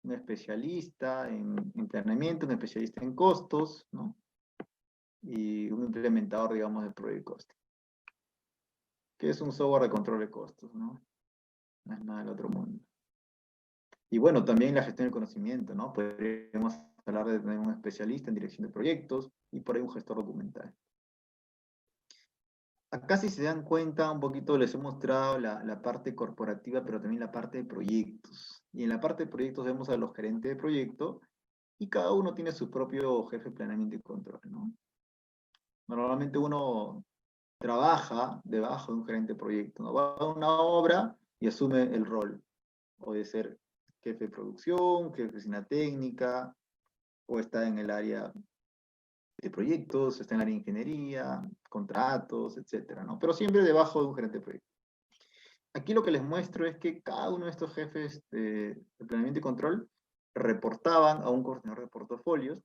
un especialista en entrenamiento, un especialista en costos, ¿no? Y un implementador, digamos, de Project Costing, que es un software de control de costos, ¿no? No es nada del otro mundo. Y bueno, también la gestión del conocimiento, ¿no? Podríamos hablar de tener un especialista en dirección de proyectos y por ahí un gestor documental. Acá si se dan cuenta, un poquito les he mostrado la parte corporativa, pero también la parte de proyectos. Y en la parte de proyectos vemos a los gerentes de proyecto y cada uno tiene su propio jefe de planeamiento y control, ¿no? Normalmente uno trabaja debajo de un gerente de proyecto, ¿no? Va a una obra y asume el rol, o de ser jefe de producción, jefe de oficina técnica, o está en el área de proyectos, está en el área de ingeniería, contratos, etcétera, ¿no? Pero siempre debajo de un gerente de proyecto. Aquí lo que les muestro es que cada uno de estos jefes de planeamiento y control reportaban a un coordinador de portafolios,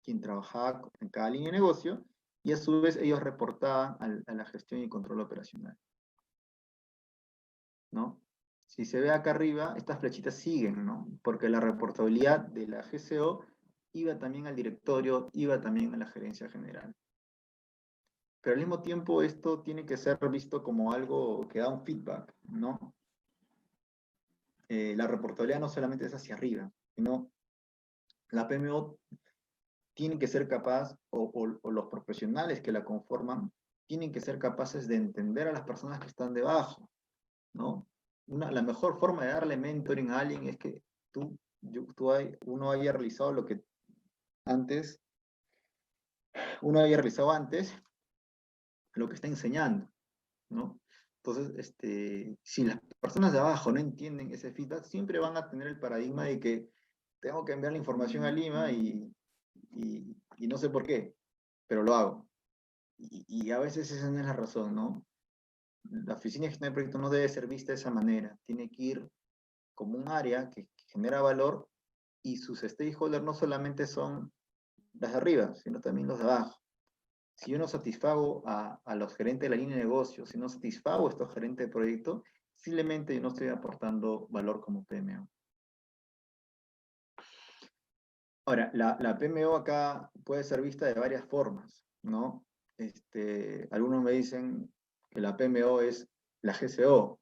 quien trabajaba en cada línea de negocio, y a su vez ellos reportaban a la gestión y control operacional, ¿no? Si se ve acá arriba, estas flechitas siguen, ¿no? Porque la reportabilidad de la GCO iba también al directorio, iba también a la gerencia general. Pero al mismo tiempo esto tiene que ser visto como algo que da un feedback, ¿no? La reportabilidad no solamente es hacia arriba, sino la PMO tiene que ser capaz, o los profesionales que la conforman, tienen que ser capaces de entender a las personas que están debajo, ¿no? La mejor forma de darle mentoring a alguien es que uno haya realizado lo que uno haya realizado antes, lo que está enseñando, ¿no? Entonces, si las personas de abajo no entienden ese feedback, siempre van a tener el paradigma de que tengo que enviar la información a Lima y no sé por qué, pero lo hago. Y a veces esa no es la razón, ¿no? La oficina de gestión de proyectos no debe ser vista de esa manera. Tiene que ir como un área que genera valor y sus stakeholders no solamente son las de arriba, sino también los de abajo. Si yo no satisfago a los gerentes de la línea de negocio, si no satisfago a estos gerentes de proyecto, simplemente yo no estoy aportando valor como PMO. Ahora, la PMO acá puede ser vista de varias formas, ¿no? Algunos me dicen que la PMO es la GCO.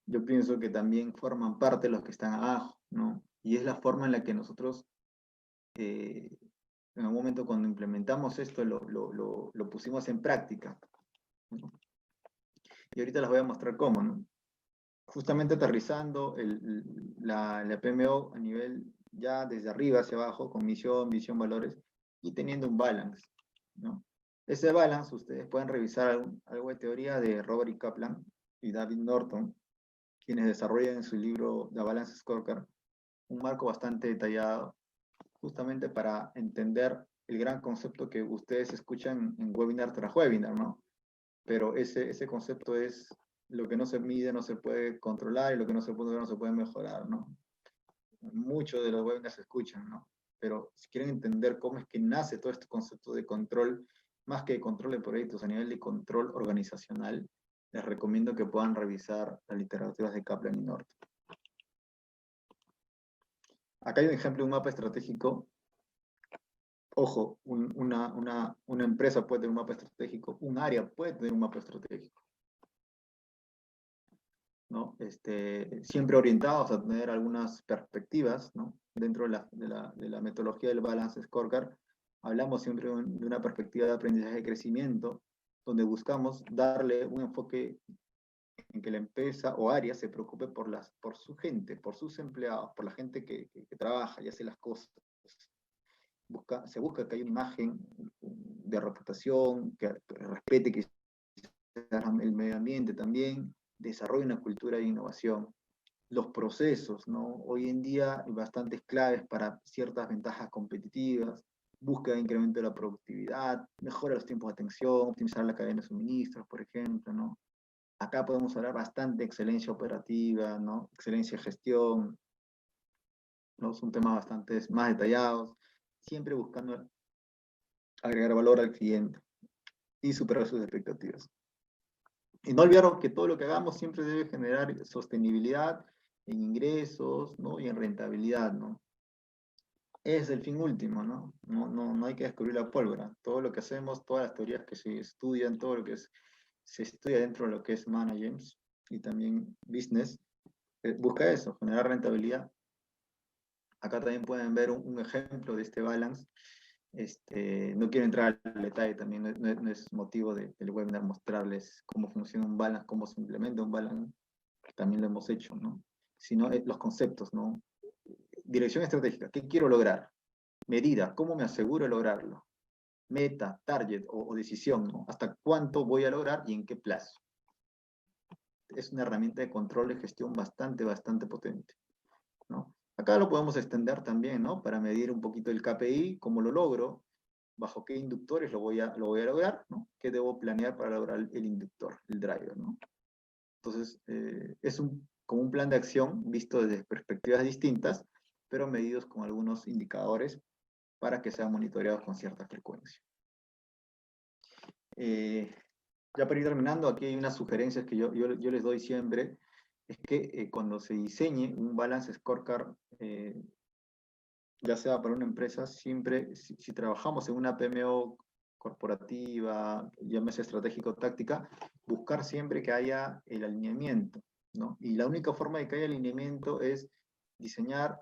Yo pienso que también forman parte los que están abajo, ¿no? Y es la forma en la que nosotros en algún momento cuando implementamos esto lo pusimos en práctica, ¿no? Y ahorita les voy a mostrar cómo, ¿no? Justamente aterrizando la PMO a nivel ya desde arriba hacia abajo, con misión, visión, valores, y teniendo un balance, ¿no? Ese balance ustedes pueden revisar algo de teoría de Robert E. Kaplan y David Norton, quienes desarrollan en su libro The Balance Scorecard un marco bastante detallado justamente para entender el gran concepto que ustedes escuchan en webinar tras webinar, ¿no? Pero ese concepto es lo que no se mide, no se puede controlar, y lo que no se puede ver, no se puede mejorar, ¿no? Muchos de los webinars se escuchan, ¿no? Pero si quieren entender cómo es que nace todo este concepto de control, más que de control de proyectos, a nivel de control organizacional, les recomiendo que puedan revisar las literaturas de Kaplan y Norton. Acá hay un ejemplo de un mapa estratégico. Ojo, una empresa puede tener un mapa estratégico, un área puede tener un mapa estratégico, ¿no? Siempre orientados a tener algunas perspectivas, ¿no? Dentro de la metodología del Balance Scorecard, hablamos siempre de una perspectiva de aprendizaje y crecimiento, donde buscamos darle un enfoque en que la empresa o área se preocupe por su gente, por sus empleados, por la gente que trabaja y hace las cosas. Se busca que haya una imagen de reputación, que respete que el medio ambiente también, desarrolle una cultura de innovación. Los procesos, ¿no? Hoy en día hay bastantes claves para ciertas ventajas competitivas, búsqueda de incremento de la productividad, mejora los tiempos de atención, optimizar la cadena de suministros, por ejemplo, ¿no? Acá podemos hablar bastante de excelencia operativa, ¿no? Excelencia de gestión, ¿no? Son temas bastante más detallados, siempre buscando agregar valor al cliente y superar sus expectativas. Y no olvidar que todo lo que hagamos siempre debe generar sostenibilidad en ingresos, ¿no? Y en rentabilidad, ¿no? Es el fin último, ¿no? No hay que descubrir la pólvora. Todo lo que hacemos, todas las teorías que se estudian, todo lo que se estudia dentro de lo que es management y también business, busca eso, generar rentabilidad. Acá también pueden ver un ejemplo de este balance. No quiero entrar al detalle también, no es motivo del webinar mostrarles cómo funciona un balance, cómo se implementa un balance, que también lo hemos hecho, ¿no? Sino los conceptos, ¿no? Dirección estratégica, ¿qué quiero lograr? Medida, ¿cómo me aseguro de lograrlo? Meta, target o decisión, ¿no? ¿Hasta cuánto voy a lograr y en qué plazo? Es una herramienta de control y gestión bastante potente, ¿no? Acá lo podemos extender también, ¿no? Para medir un poquito el KPI, cómo lo logro, bajo qué inductores lo voy a lograr, ¿no? ¿Qué debo planear para lograr el inductor, el driver, ¿no? Entonces, es como un plan de acción visto desde perspectivas distintas, pero medidos con algunos indicadores para que sean monitoreados con cierta frecuencia. Ya para ir terminando, aquí hay unas sugerencias que yo les doy siempre, es que cuando se diseñe un balance scorecard, ya sea para una empresa, siempre, si trabajamos en una PMO corporativa, llámese estratégico-táctica, buscar siempre que haya el alineamiento, ¿no? Y la única forma de que haya alineamiento es diseñar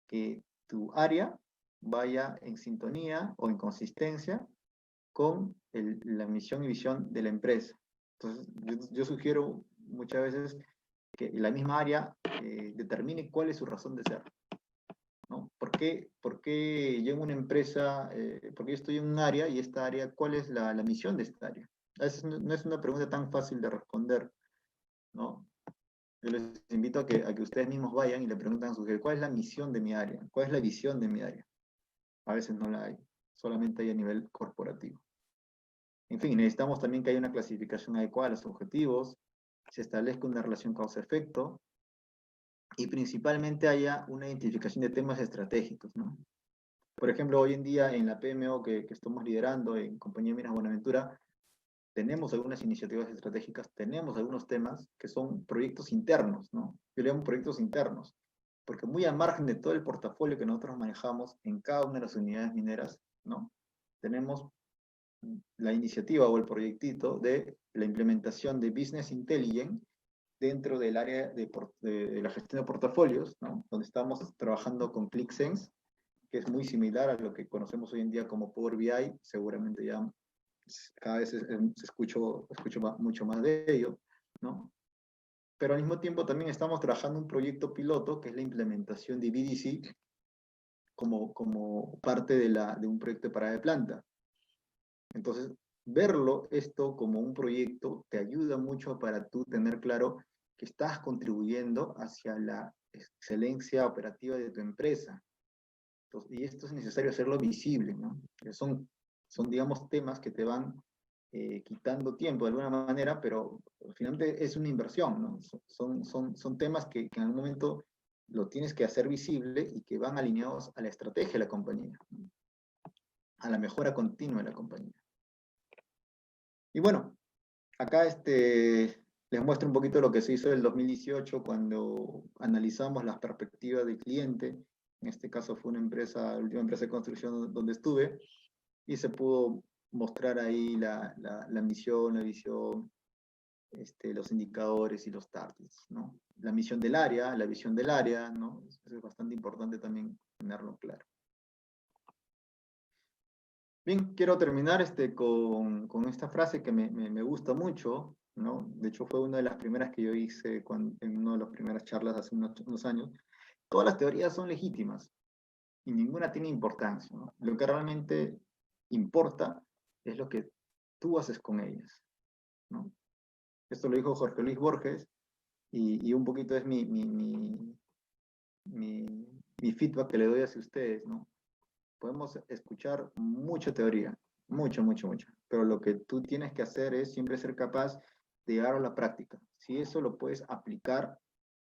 que tu área vaya en sintonía o en consistencia con la misión y visión de la empresa. Entonces, yo sugiero muchas veces que la misma área determine cuál es su razón de ser, ¿no? ¿Por qué yo en una empresa, por qué yo estoy en un área y esta área, cuál es la misión de esta área? A veces no es una pregunta tan fácil de responder, ¿no? Yo les invito a que ustedes mismos vayan y le preguntan a su jefe, ¿cuál es la misión de mi área? ¿Cuál es la visión de mi área? A veces no la hay, solamente hay a nivel corporativo. En fin, necesitamos también que haya una clasificación adecuada de los objetivos, se establezca una relación causa-efecto y principalmente haya una identificación de temas estratégicos, ¿no? Por ejemplo, hoy en día en la PMO que estamos liderando en Compañía Minas Buenaventura, tenemos algunas iniciativas estratégicas, tenemos algunos temas que son proyectos internos, ¿no? Yo le llamo proyectos internos, porque muy al margen de todo el portafolio que nosotros manejamos en cada una de las unidades mineras, ¿no? Tenemos la iniciativa o el proyectito de la implementación de Business Intelligence dentro del área de la gestión de portafolios, ¿no? Donde estamos trabajando con ClickSense, que es muy similar a lo que conocemos hoy en día como Power BI, seguramente ya cada vez escucho mucho más de ello, ¿no? Pero al mismo tiempo también estamos trabajando un proyecto piloto, que es la implementación de BDC, como parte de un proyecto de parada de planta. Entonces, verlo esto como un proyecto te ayuda mucho para tú tener claro que estás contribuyendo hacia la excelencia operativa de tu empresa. Entonces, y esto es necesario hacerlo visible, ¿no? Digamos, temas que te van quitando tiempo de alguna manera, pero finalmente es una inversión, ¿no? Son temas que en algún momento lo tienes que hacer visible y que van alineados a la estrategia de la compañía, ¿no? A la mejora continua de la compañía. Y bueno, acá les muestro un poquito lo que se hizo en el 2018 cuando analizamos las perspectivas del cliente. En este caso fue una empresa, la última empresa de construcción donde estuve, y se pudo mostrar ahí la misión, la visión, los indicadores y los targets, ¿no? La misión del área, la visión del área, ¿no? Eso es bastante importante también tenerlo claro. Bien, quiero terminar con esta frase que me gusta mucho, ¿no? De hecho, fue una de las primeras que yo hice en una de las primeras charlas hace unos años. Todas las teorías son legítimas y ninguna tiene importancia, ¿no? Lo que realmente importa es lo que tú haces con ellas, ¿no? Esto lo dijo Jorge Luis Borges y un poquito es mi feedback que le doy hacia ustedes, ¿no? Podemos escuchar mucha teoría, mucho, pero lo que tú tienes que hacer es siempre ser capaz de llevar a la práctica. Si eso lo puedes aplicar,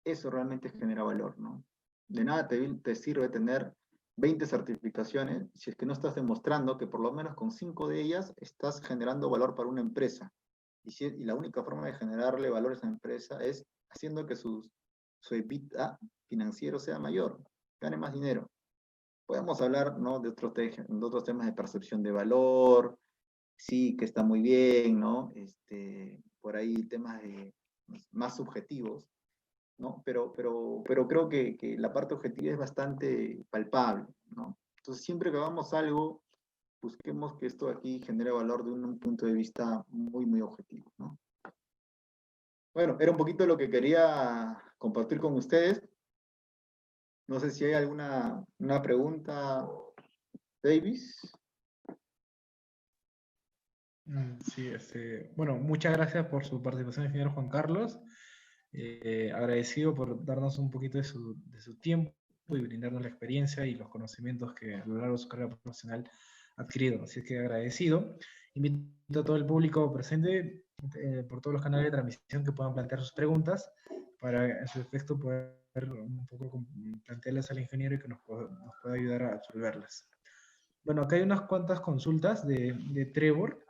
eso realmente genera valor, ¿no? De nada te sirve tener 20 certificaciones si es que no estás demostrando que por lo menos con 5 de ellas estás generando valor para una empresa. Y la única forma de generarle valor a esa empresa es haciendo que su EBITDA financiero sea mayor, gane más dinero. Podemos hablar, ¿no?, de otros temas de percepción de valor, sí, que está muy bien, ¿no? Por ahí temas más subjetivos, ¿no? Pero creo que la parte objetiva es bastante palpable, ¿no? Entonces, siempre que hagamos algo, busquemos que esto aquí genere valor de un punto de vista muy objetivo, ¿no? Bueno, era un poquito lo que quería compartir con ustedes. No sé si hay una pregunta, Davis.
Sí, bueno, muchas gracias por su participación, ingeniero Juan Carlos. Agradecido por darnos un poquito de su tiempo y brindarnos la experiencia y los conocimientos que a lo largo de su carrera profesional ha adquirido. Así es que agradecido. Invito a todo el público presente por todos los canales de transmisión que puedan plantear sus preguntas para, en su efecto, poder un poco plantearlas al ingeniero y que nos pueda ayudar a resolverlas. Bueno, acá hay unas cuantas consultas de Trevor.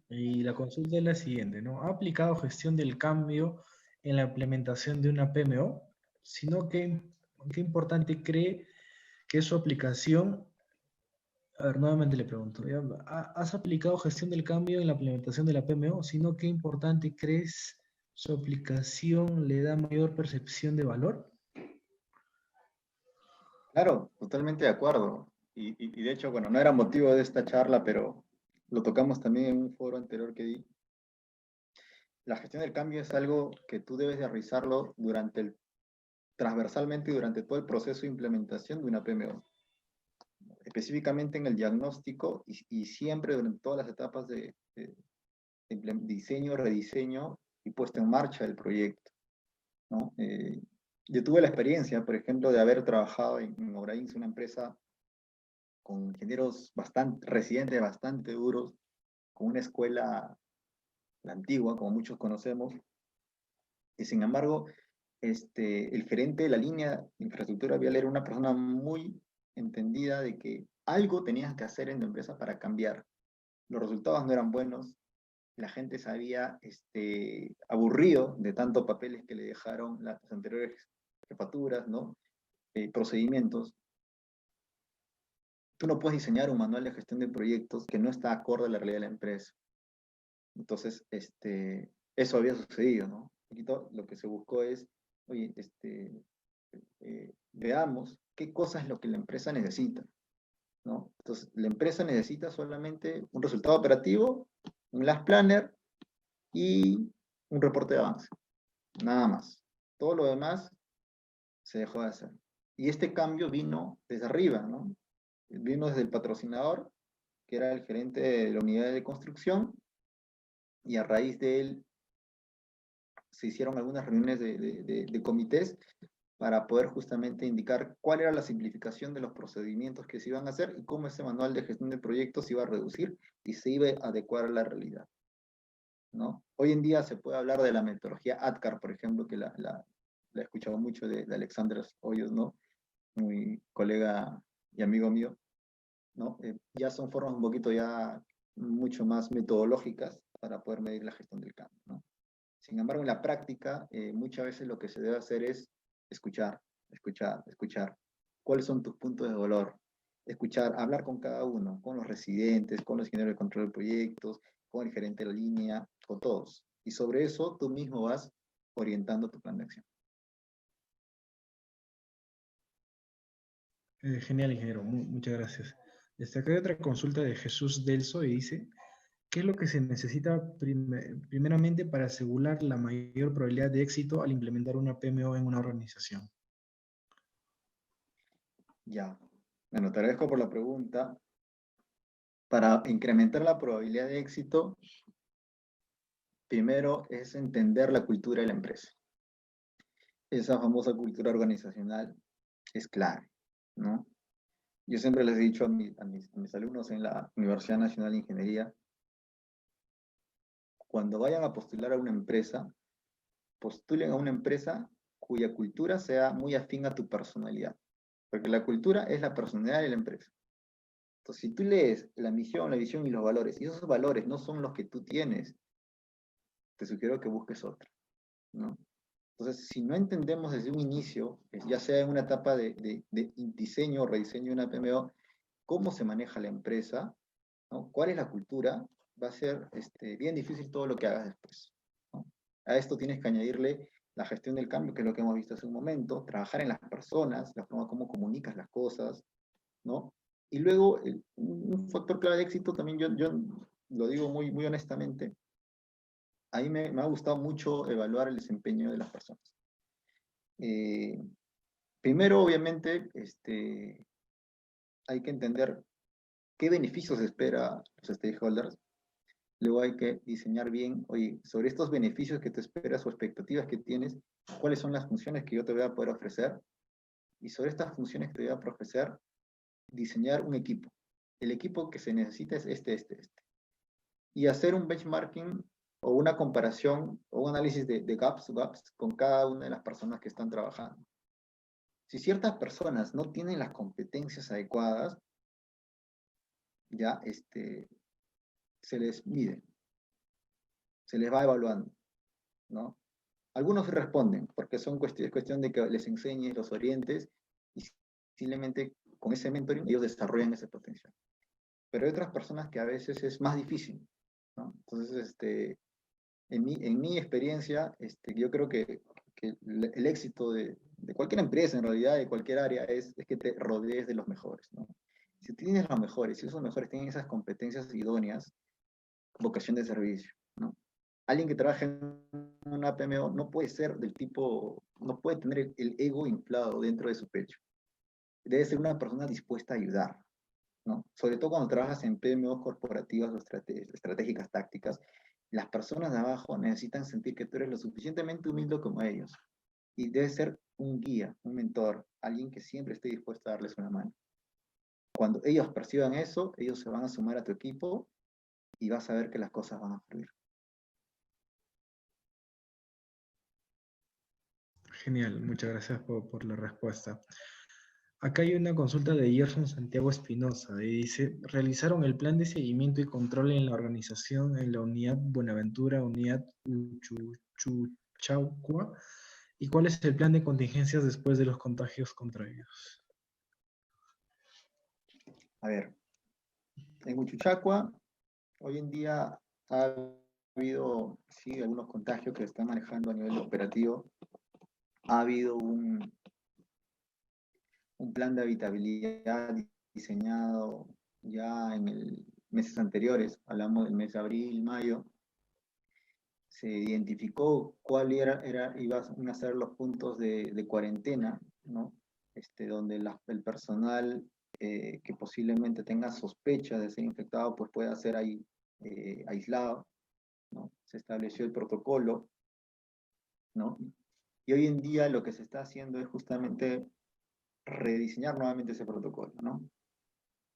Y la consulta es la siguiente, ¿no? ¿Ha aplicado gestión del cambio en la implementación de una PMO? Sino que, ¿qué importante cree que es su aplicación? A ver, nuevamente le pregunto, ¿ya? ¿Has aplicado gestión del cambio en la implementación de la PMO? Sino, ¿qué importante crees su aplicación le da mayor percepción de valor?
Claro, totalmente de acuerdo. Y de hecho, bueno, no era motivo de esta charla, pero lo tocamos también en un foro anterior que di. La gestión del cambio es algo que tú debes de realizarlo transversalmente durante todo el proceso de implementación de una PMO. Específicamente en el diagnóstico y siempre durante todas las etapas de diseño, rediseño y puesta en marcha del proyecto, ¿no? Yo tuve la experiencia, por ejemplo, de haber trabajado en Obrains, una empresa con ingenieros residentes bastante duros, con una escuela, la antigua, como muchos conocemos, y sin embargo, el gerente de la línea de infraestructura vial era una persona muy entendida de que algo tenías que hacer en la empresa para cambiar. Los resultados no eran buenos, la gente se había aburrido de tantos papeles que le dejaron las anteriores jefaturas, ¿no? Procedimientos. Tú no puedes diseñar un manual de gestión de proyectos que no está acorde a la realidad de la empresa. Entonces, eso había sucedido, ¿no? Un poquito lo que se buscó es, oye, veamos qué cosa es lo que la empresa necesita, ¿no? Entonces, la empresa necesita solamente un resultado operativo, un last planner y un reporte de avance, nada más. Todo lo demás se dejó de hacer. Y este cambio vino desde arriba, ¿no? Vino desde el patrocinador, que era el gerente de la unidad de construcción, y a raíz de él se hicieron algunas reuniones de comités para poder justamente indicar cuál era la simplificación de los procedimientos que se iban a hacer y cómo ese manual de gestión de proyectos se iba a reducir y se iba a adecuar a la realidad, ¿no? Hoy en día se puede hablar de la metodología ADKAR, por ejemplo, que la he escuchado mucho de Alexander Hoyos, ¿no? Muy colega y amigo mío, ¿no? Ya son formas un poquito ya mucho más metodológicas para poder medir la gestión del cambio, ¿no? Sin embargo, en la práctica, muchas veces lo que se debe hacer es escuchar, escuchar, escuchar. ¿Cuáles son tus puntos de dolor? Escuchar, hablar con cada uno, con los residentes, con los ingenieros de control de proyectos, con el gerente de la línea, con todos. Y sobre eso tú mismo vas orientando tu plan de acción.
Genial, ingeniero. Muchas gracias. Acá hay otra consulta de Jesús Delso y dice, ¿Qué es lo que se necesita primeramente para asegurar la mayor probabilidad de éxito al implementar una PMO en una organización?
Ya. Bueno, te agradezco por la pregunta. Para incrementar la probabilidad de éxito, primero es entender la cultura de la empresa. Esa famosa cultura organizacional es clave, ¿no? Yo siempre les he dicho a mis alumnos en la Universidad Nacional de Ingeniería, cuando vayan a postular a una empresa, postulen a una empresa cuya cultura sea muy afín a tu personalidad, porque la cultura es la personalidad de la empresa. Entonces, si tú lees la misión, la visión y los valores, y esos valores no son los que tú tienes, te sugiero que busques otra, ¿no? Entonces, si no entendemos desde un inicio, ya sea en una etapa de diseño o rediseño de una PMO, cómo se maneja la empresa, ¿no? ¿Cuál es la cultura? Va a ser bien difícil todo lo que hagas después, ¿no? A esto tienes que añadirle la gestión del cambio, que es lo que hemos visto hace un momento, trabajar en las personas, la forma como comunicas las cosas, ¿no? Y luego, un factor clave de éxito también, yo lo digo muy, muy honestamente, a mí me ha gustado mucho evaluar el desempeño de las personas. Eh, Primero, obviamente, hay que entender qué beneficios espera los stakeholders. Luego hay que diseñar bien, oye, sobre estos beneficios que te esperas o expectativas que tienes, cuáles son las funciones que yo te voy a poder ofrecer. Y sobre estas funciones que te voy a ofrecer, diseñar un equipo. El equipo que se necesita es este. Y hacer un benchmarking o una comparación o un análisis de gaps con cada una de las personas que están trabajando. Si ciertas personas no tienen las competencias adecuadas, ya se les mide, se les va evaluando, ¿no? Algunos responden, porque es cuestión de que les enseñes, los orientes, y simplemente con ese mentoring ellos desarrollan ese potencial. Pero hay otras personas que a veces es más difícil, ¿no? Entonces, en mi experiencia, yo creo que el éxito de cualquier empresa, en realidad, de cualquier área, es que te rodees de los mejores, ¿no? Si tienes los mejores, si esos mejores tienen esas competencias idóneas, vocación de servicio, ¿no? Alguien que trabaja en una PMO no puede ser del tipo, no puede tener el ego inflado dentro de su pecho. Debe ser una persona dispuesta a ayudar, ¿no? Sobre todo cuando trabajas en PMO corporativas o estratégicas tácticas, las personas de abajo necesitan sentir que tú eres lo suficientemente humilde como ellos. Y debe ser un guía, un mentor, alguien que siempre esté dispuesto a darles una mano. Cuando ellos perciban eso, ellos se van a sumar a tu equipo y vas a ver que las cosas van a fluir.
Genial, muchas gracias por la respuesta. Acá hay una consulta de Gerson Santiago Espinosa y dice, ¿realizaron el plan de seguimiento y control en la organización en la unidad Buenaventura, unidad Uchuchaucua? ¿Y cuál es el plan de contingencias después de los contagios contraídos?
A ver, en Uchuchacua, hoy en día ha habido, sí, algunos contagios que se están manejando a nivel operativo. Ha habido un plan de habitabilidad diseñado ya en meses anteriores, hablamos del mes de abril, mayo. Se identificó cuál iban a ser los puntos de cuarentena, ¿no? Donde el personal que posiblemente tenga sospecha de ser infectado, pues pueda ser ahí aislado, ¿no? Se estableció el protocolo, ¿no? Y hoy en día lo que se está haciendo es justamente rediseñar nuevamente ese protocolo, ¿no?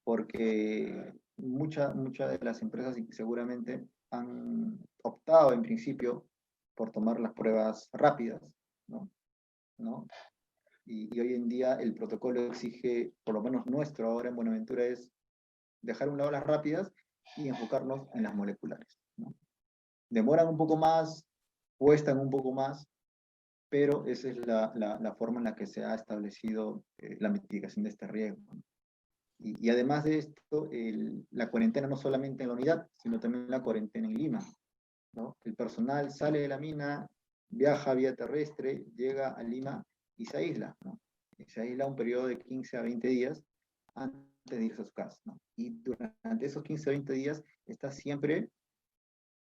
Porque muchas de las empresas seguramente han optado en principio por tomar las pruebas rápidas, ¿no? ¿No? Y hoy en día el protocolo exige, por lo menos nuestro ahora en Buenaventura, es dejar a un lado las rápidas y enfocarnos en las moleculares, ¿no? Demoran un poco más, cuestan un poco más, pero esa es la forma en la que se ha establecido la mitigación de este riesgo, ¿no? Y además de esto, la cuarentena no solamente en la unidad, sino también la cuarentena en Lima, ¿no? El personal sale de la mina, viaja vía terrestre, llega a Lima y se aísla, ¿no? Y se aísla un periodo de 15 a 20 días antes de irse a su casa, ¿no? Y durante esos 15 a 20 días está siempre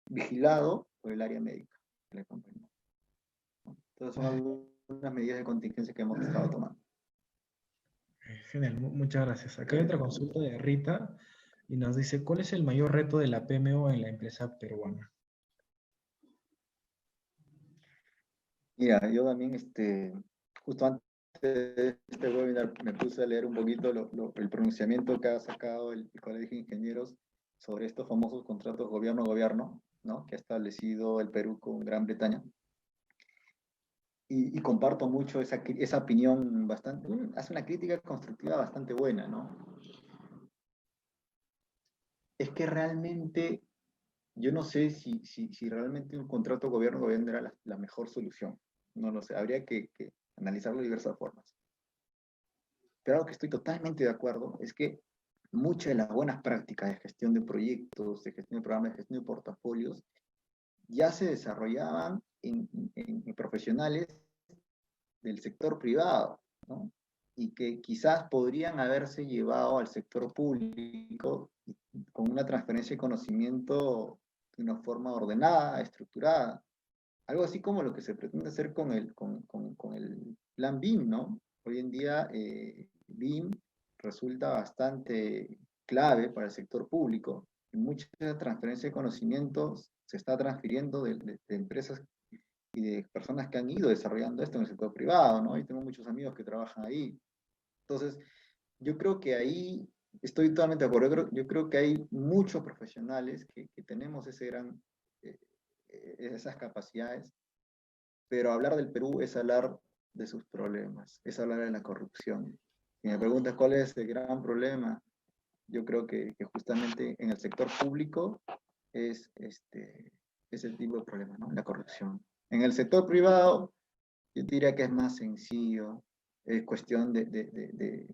vigilado por el área médica de la compañía. Entonces son algunas medidas de contingencia que hemos estado tomando.
Genial, muchas gracias. Acá hay otra consulta de Rita y nos dice, ¿cuál es el mayor reto de la PMO en la empresa peruana?
Mira, yo también, justo antes de este webinar, me puse a leer un poquito el pronunciamiento que ha sacado el Colegio de Ingenieros sobre estos famosos contratos gobierno-gobierno, ¿no? Que ha establecido el Perú con Gran Bretaña. Y comparto mucho esa opinión bastante, hace una crítica constructiva bastante buena, ¿no? Es que realmente, yo no sé si realmente un contrato gobierno-gobierno era la mejor solución. No lo sé, habría que analizarlo de diversas formas. Pero algo que estoy totalmente de acuerdo es que muchas de las buenas prácticas de gestión de proyectos, de gestión de programas, de gestión de portafolios, ya se desarrollaban en profesionales del sector privado, ¿no? Y que quizás podrían haberse llevado al sector público con una transferencia de conocimiento de una forma ordenada, estructurada. Algo así como lo que se pretende hacer con el plan BIM, ¿no? Hoy en día BIM resulta bastante clave para el sector público. Y mucha transferencia de conocimientos se está transfiriendo de empresas y de personas que han ido desarrollando esto en el sector privado, ¿no? Y tengo muchos amigos que trabajan ahí. Entonces, yo creo que ahí estoy totalmente de acuerdo. Yo creo que hay muchos profesionales que tenemos eh, esas capacidades, pero hablar del Perú es hablar de sus problemas, es hablar de la corrupción. Si me preguntas cuál es el gran problema, yo creo que justamente en el sector público es el tipo de problema, ¿no? La corrupción. En el sector privado, yo diría que es más sencillo, es cuestión de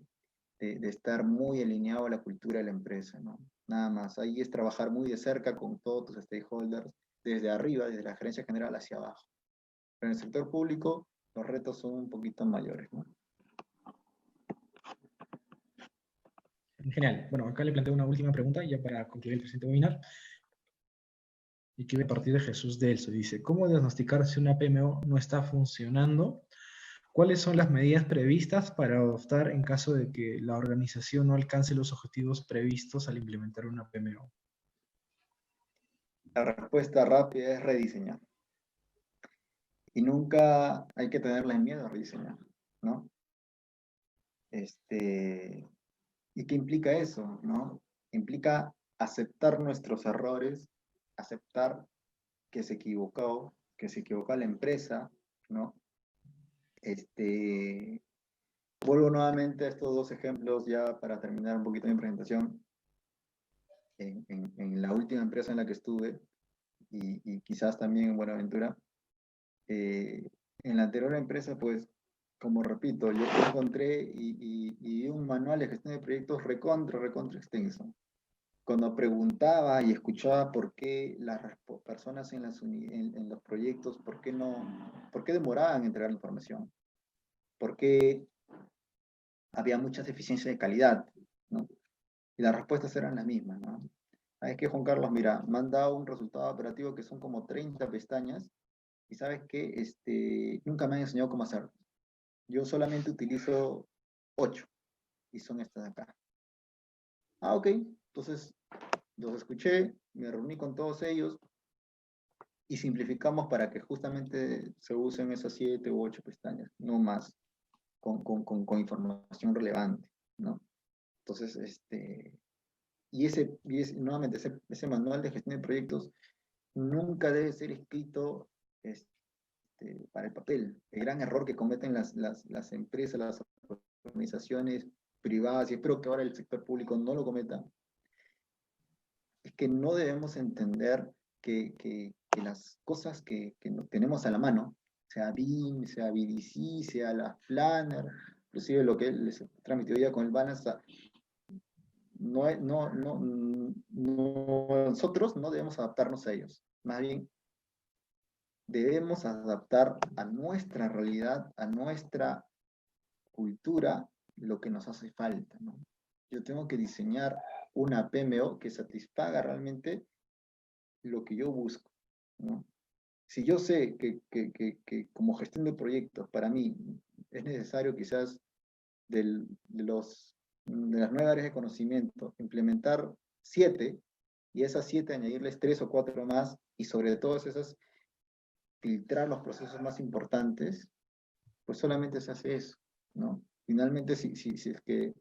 estar muy alineado a la cultura de la empresa, ¿no? Nada más. Ahí es trabajar muy de cerca con todos tus stakeholders, desde arriba, desde la gerencia general hacia abajo. Pero en el sector público, los retos son un poquito mayores, ¿no?
Genial. Bueno, acá le planteo una última pregunta ya para concluir el presente webinar. Y que viene a partir de Jesús Delso. Dice, ¿cómo diagnosticar si una PMO no está funcionando? ¿Cuáles son las medidas previstas para adoptar en caso de que la organización no alcance los objetivos previstos al implementar una PMO?
La respuesta rápida es rediseñar. Y nunca hay que tenerle miedo a rediseñar, ¿no? ¿Y qué implica eso, no? Implica aceptar nuestros errores, aceptar que se equivocó la empresa, ¿no? Vuelvo nuevamente a estos dos ejemplos ya para terminar un poquito mi presentación. En la última empresa en la que estuve, y quizás también en Buenaventura, en la anterior empresa, pues, como repito, yo encontré y un manual de gestión de proyectos recontra extenso. Cuando preguntaba y escuchaba por qué las personas en los proyectos, por qué demoraban en entregar la información, por qué había muchas deficiencias de calidad, ¿no? Y las respuestas eran las mismas, ¿no? Es que, Juan Carlos, mira, me han dado un resultado operativo que son como 30 pestañas y sabes que nunca me han enseñado cómo hacerlo. Yo solamente utilizo 8 y son estas de acá. Ah, ok. Entonces los escuché, me reuní con todos ellos y simplificamos para que justamente se usen esas 7 u 8 pestañas, no más, con información relevante, ¿no? Entonces, nuevamente, ese manual de gestión de proyectos nunca debe ser escrito para el papel. El gran error que cometen las empresas, las organizaciones privadas, y espero que ahora el sector público no lo cometa, es que no debemos entender que las cosas que tenemos a la mano, sea BIM, sea BDC, sea la Planner, inclusive lo que les transmitió ya con el Balance, nosotros no debemos adaptarnos a ellos. Más bien, debemos adaptar a nuestra realidad, a nuestra cultura, lo que nos hace falta, ¿no? Yo tengo que diseñar una PMO que satisfaga realmente lo que yo busco. ¿no? Si yo sé que como gestión de proyectos, para mí, es necesario quizás de las 9 áreas de conocimiento, implementar 7, y esas 7 añadirles 3 o 4 más, y sobre todas esas filtrar los procesos más importantes, pues solamente se hace eso, ¿no? Finalmente, si es que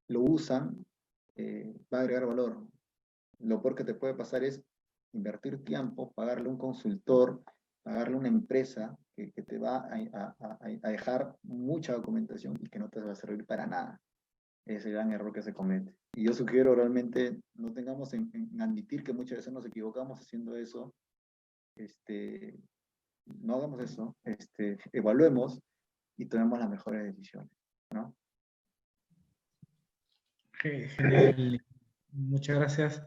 lo usan, va a agregar valor. Lo peor que te puede pasar es invertir tiempo, pagarle a un consultor, pagarle a una empresa que te va a dejar mucha documentación y que no te va a servir para nada. Ese es el gran error que se comete. Y yo sugiero realmente no tengamos en admitir que muchas veces nos equivocamos haciendo eso. No hagamos eso, evaluemos y tomemos las mejores decisiones, ¿no?
Genial. Muchas gracias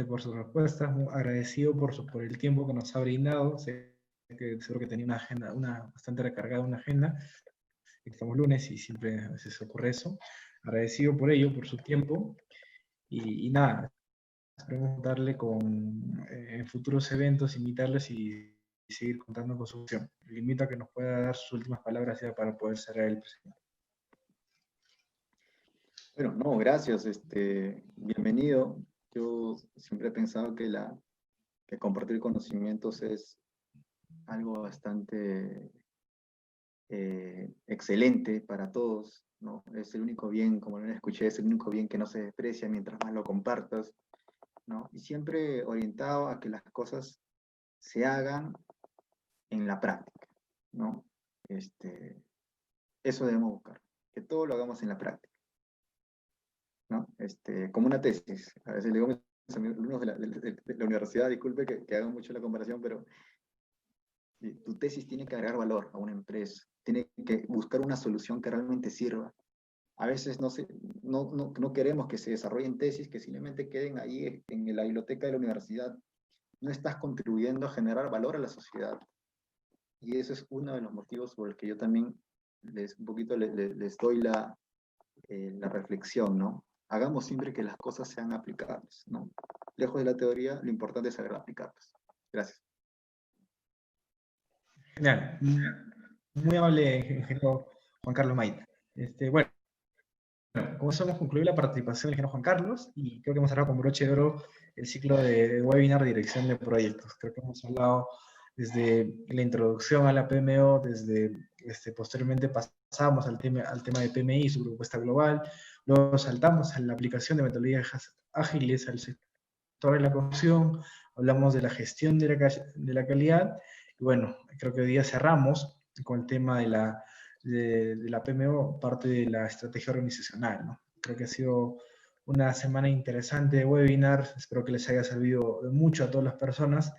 por su respuesta. Muy agradecido por el tiempo que nos ha brindado. Sé que seguro que tenía una agenda, bastante recargada una agenda. Estamos lunes y siempre a veces ocurre eso. Agradecido por ello, por su tiempo. Y nada, esperemos darle en futuros eventos, invitarles y seguir contando con su opción. Le invito a que nos pueda dar sus últimas palabras ya para poder cerrar el presente.
Bueno, no, gracias, bienvenido. Yo siempre he pensado que compartir conocimientos es algo bastante excelente para todos, ¿no? Es el único bien, como lo escuché, es el único bien que no se desprecia mientras más lo compartas, ¿no? Y siempre orientado a que las cosas se hagan en la práctica, ¿no? Eso debemos buscar, que todo lo hagamos en la práctica, ¿no? Como una tesis. A veces le digo a mis alumnos de la universidad, disculpe que hagan mucho la comparación, pero tu tesis tiene que agregar valor a una empresa, tiene que buscar una solución que realmente sirva. A veces no queremos que se desarrollen tesis que simplemente queden ahí en la biblioteca de la universidad. No estás contribuyendo a generar valor a la sociedad. Y eso es uno de los motivos por el que yo también les doy la reflexión, ¿no? Hagamos siempre que las cosas sean aplicables, ¿no? Lejos de la teoría, lo importante es saber aplicarlas. Gracias.
Genial. Muy amable, ingeniero Juan Carlos Maita. Bueno, con eso hemos concluido la participación del ingeniero Juan Carlos y creo que hemos cerrado con broche de oro el ciclo de webinar de dirección de proyectos. Creo que hemos hablado desde la introducción a la PMO, posteriormente pasamos al tema de PMI, su propuesta global, luego saltamos a la aplicación de metodologías ágiles al sector de la construcción, hablamos de la gestión de la calidad, y bueno, creo que hoy día cerramos con el tema de la PMO, parte de la estrategia organizacional, ¿no? Creo que ha sido una semana interesante de webinar, espero que les haya servido de mucho a todas las personas.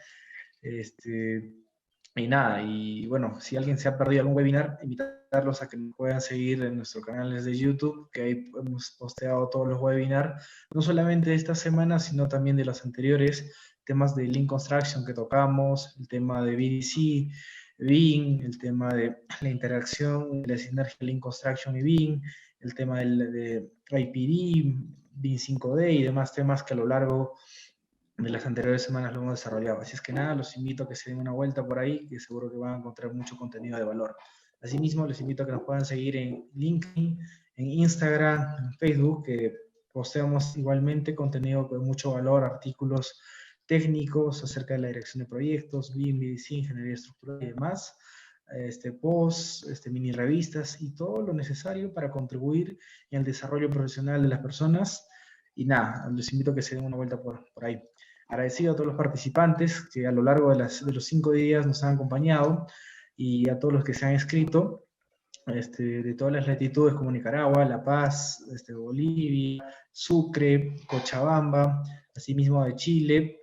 Y nada, y bueno, si alguien se ha perdido algún webinar, invitarlos a que nos puedan seguir en nuestros canales de YouTube, que ahí hemos posteado todos los webinars, no solamente de esta semana, sino también de los anteriores, temas de Lean Construction que tocamos, el tema de BDC, BIM, el tema de la interacción, la sinergia Lean Construction y BIM, el tema de IPD, BIM 5D y demás temas que a lo largo de las anteriores semanas lo hemos desarrollado. Así es que nada, los invito a que se den una vuelta por ahí, que seguro que van a encontrar mucho contenido de valor. Asimismo, les invito a que nos puedan seguir en LinkedIn, en Instagram, en Facebook, que posteamos igualmente contenido con mucho valor, artículos técnicos acerca de la dirección de proyectos, BIM, BDC, ingeniería estructural y demás, posts, mini revistas y todo lo necesario para contribuir en el desarrollo profesional de las personas. Y nada, les invito a que se den una vuelta por ahí. Agradecido a todos los participantes que a lo largo de los 5 días nos han acompañado y a todos los que se han inscrito de todas las latitudes como Nicaragua, La Paz, Bolivia, Sucre, Cochabamba, asimismo de Chile,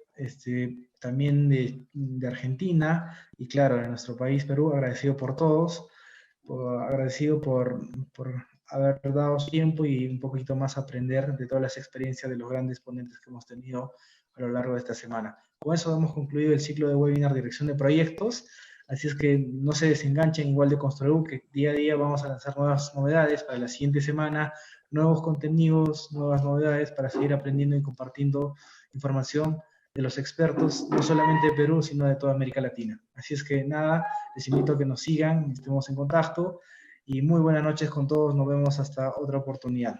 también de Argentina y claro, de nuestro país Perú. Agradecido por todos, agradecido por haber dado tiempo y un poquito más aprender de todas las experiencias de los grandes ponentes que hemos tenido a lo largo de esta semana. Con eso hemos concluido el ciclo de webinar Dirección de Proyectos, así es que no se desenganchen igual de Construeu, que día a día vamos a lanzar nuevas novedades para la siguiente semana, nuevos contenidos, nuevas novedades para seguir aprendiendo y compartiendo información de los expertos, no solamente de Perú, sino de toda América Latina. Así es que nada, les invito a que nos sigan, estemos en contacto, y muy buenas noches con todos, nos vemos hasta otra oportunidad.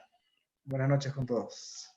Buenas noches con todos.